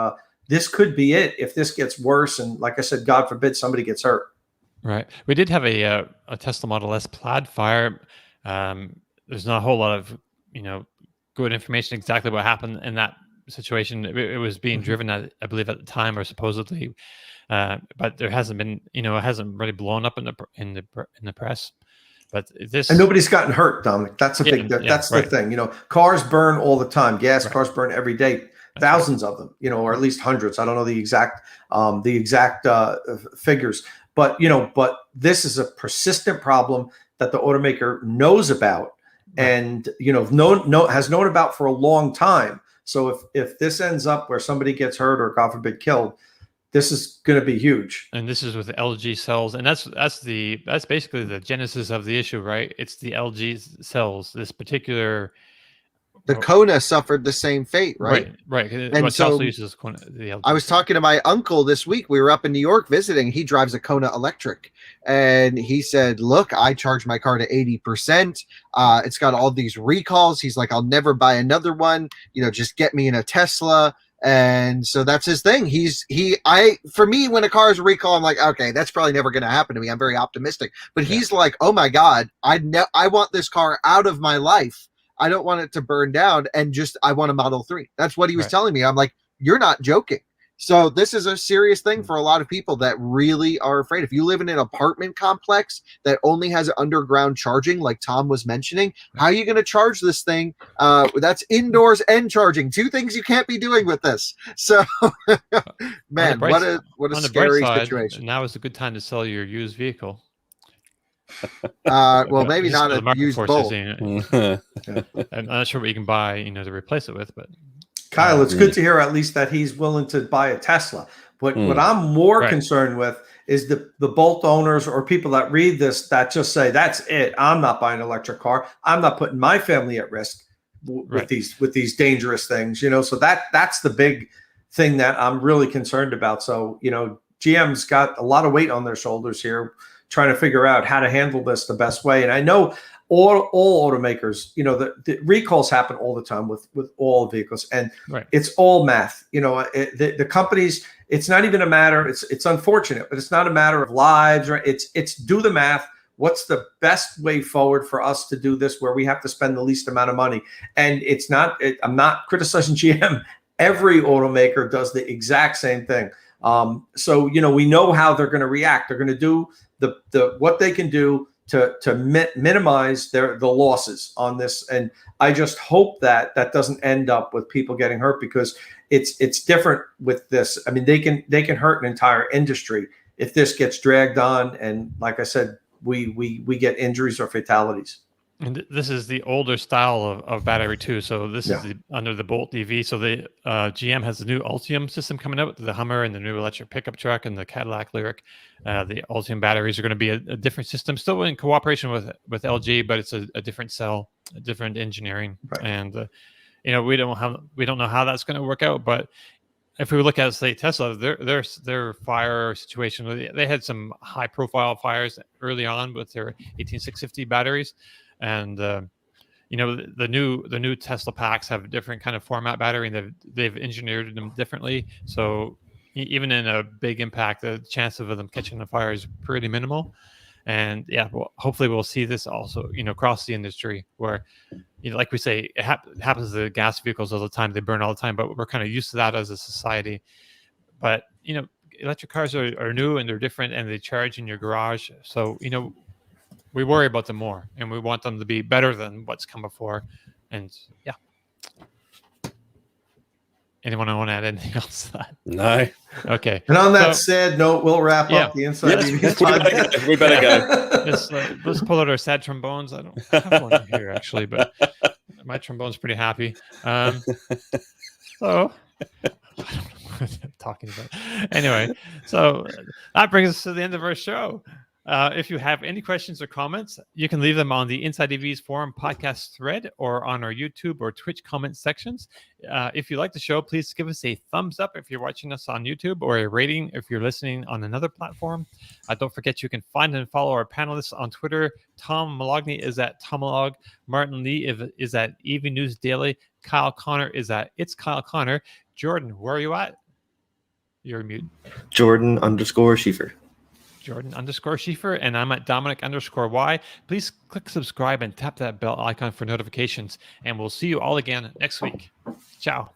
this could be it if this gets worse. And like I said, God forbid somebody gets hurt. Right. We did have a Tesla Model S plaid fire. There's not a whole lot of, good information exactly what happened in that situation. It was being driven at, I believe at the time or supposedly, but there hasn't been, it hasn't really blown up in the press. But this, and nobody's gotten hurt, Dominic. That's a big. That's the thing. Cars burn all the time. Gas cars burn every day. Thousands of them. Or at least hundreds. I don't know the exact figures. But but this is a persistent problem that the automaker knows about, and has known about for a long time. So if this ends up where somebody gets hurt or God forbid killed, this is going to be huge. And this is with the LG cells, and that's basically the genesis of the issue, right? It's the LG cells. This particular, the Kona suffered the same fate, right? Right. And so also uses the LG. I was talking to my uncle this week. We were up in New York visiting. He drives a Kona electric, and he said, "Look, I charge my car to 80%. It's got all these recalls." He's like, "I'll never buy another one. Just get me in a Tesla." And so that's his thing. For me, when a car is a recall, I'm like, okay, that's probably never going to happen to me. I'm very optimistic. But he's like, oh my God, I want this car out of my life. I don't want it to burn down, and I want a Model 3. That's what he was telling me. I'm like, you're not joking. So this is a serious thing for a lot of people that really are afraid. If you live in an apartment complex that only has underground charging, like Tom was mentioning, how are you going to charge this thing? That's indoors and charging. Two things you can't be doing with this. So, man, what a scary situation. Now is a good time to sell your used vehicle. Well, maybe not a used Bolt. I'm not sure what you can buy, to replace it with, but. Kyle, it's good to hear at least that he's willing to buy a Tesla. What I'm more concerned with is the Bolt owners or people that read this that just say, that's it. I'm not buying an electric car. I'm not putting my family at risk with these dangerous things, So that's the big thing that I'm really concerned about. So, GM's got a lot of weight on their shoulders here, trying to figure out how to handle this the best way. And I know all automakers, the recalls happen all the time with all vehicles, and it's all math. The companies, it's not even a matter. It's unfortunate, but it's not a matter of lives. Right? It's do the math. What's the best way forward for us to do this, where we have to spend the least amount of money? And it's not. I'm not criticizing GM. Every automaker does the exact same thing. So we know how they're going to react. They're going to do the what they can do to minimize the losses on this. And I just hope that doesn't end up with people getting hurt, because it's different with this. I mean, they can hurt an entire industry if this gets dragged on. And like I said, we get injuries or fatalities. And this is the older style of battery too. So this is under the Bolt EV. So the GM has the new Ultium system coming out, the Hummer and the new electric pickup truck and the Cadillac Lyriq. The Ultium batteries are going to be a different system, still in cooperation with LG, but it's a different cell, a different engineering. Right. And we don't know how that's going to work out. But if we look at, say, Tesla, their fire situation, they had some high profile fires early on with their 18650 batteries. And the new Tesla packs have a different kind of format battery, and they've engineered them differently. So even in a big impact, the chance of them catching the fire is pretty minimal. And yeah, well, hopefully we'll see this also, across the industry where, like we say, it happens to gas vehicles all the time. They burn all the time, but we're kind of used to that as a society. But, electric cars are new and they're different and they charge in your garage. So, we worry about them more and we want them to be better than what's come before. And yeah. Anyone want to add anything else to that? No. Okay. And on that sad note, we'll wrap up the Inside EVs podcast. We better go. Let's pull out our sad trombones. I don't have one here actually, but my trombone's pretty happy. So I don't know what I'm talking about. Anyway, so that brings us to the end of our show. If you have any questions or comments, you can leave them on the Inside EVs forum podcast thread or on our YouTube or Twitch comment sections. If you like the show, please give us a thumbs up if you're watching us on YouTube, or a rating if you're listening on another platform. Don't forget you can find and follow our panelists on Twitter. Tom Malogny is at Tomolog. Martin Lee is at EV News Daily. Kyle Connor is at It's Kyle Connor. Jordan, where are you at? You're mute. Jordan_Schiefer. Jordan_Schiefer, and I'm at Dominic_Y. Please click subscribe and tap that bell icon for notifications, and we'll see you all again next week. Ciao.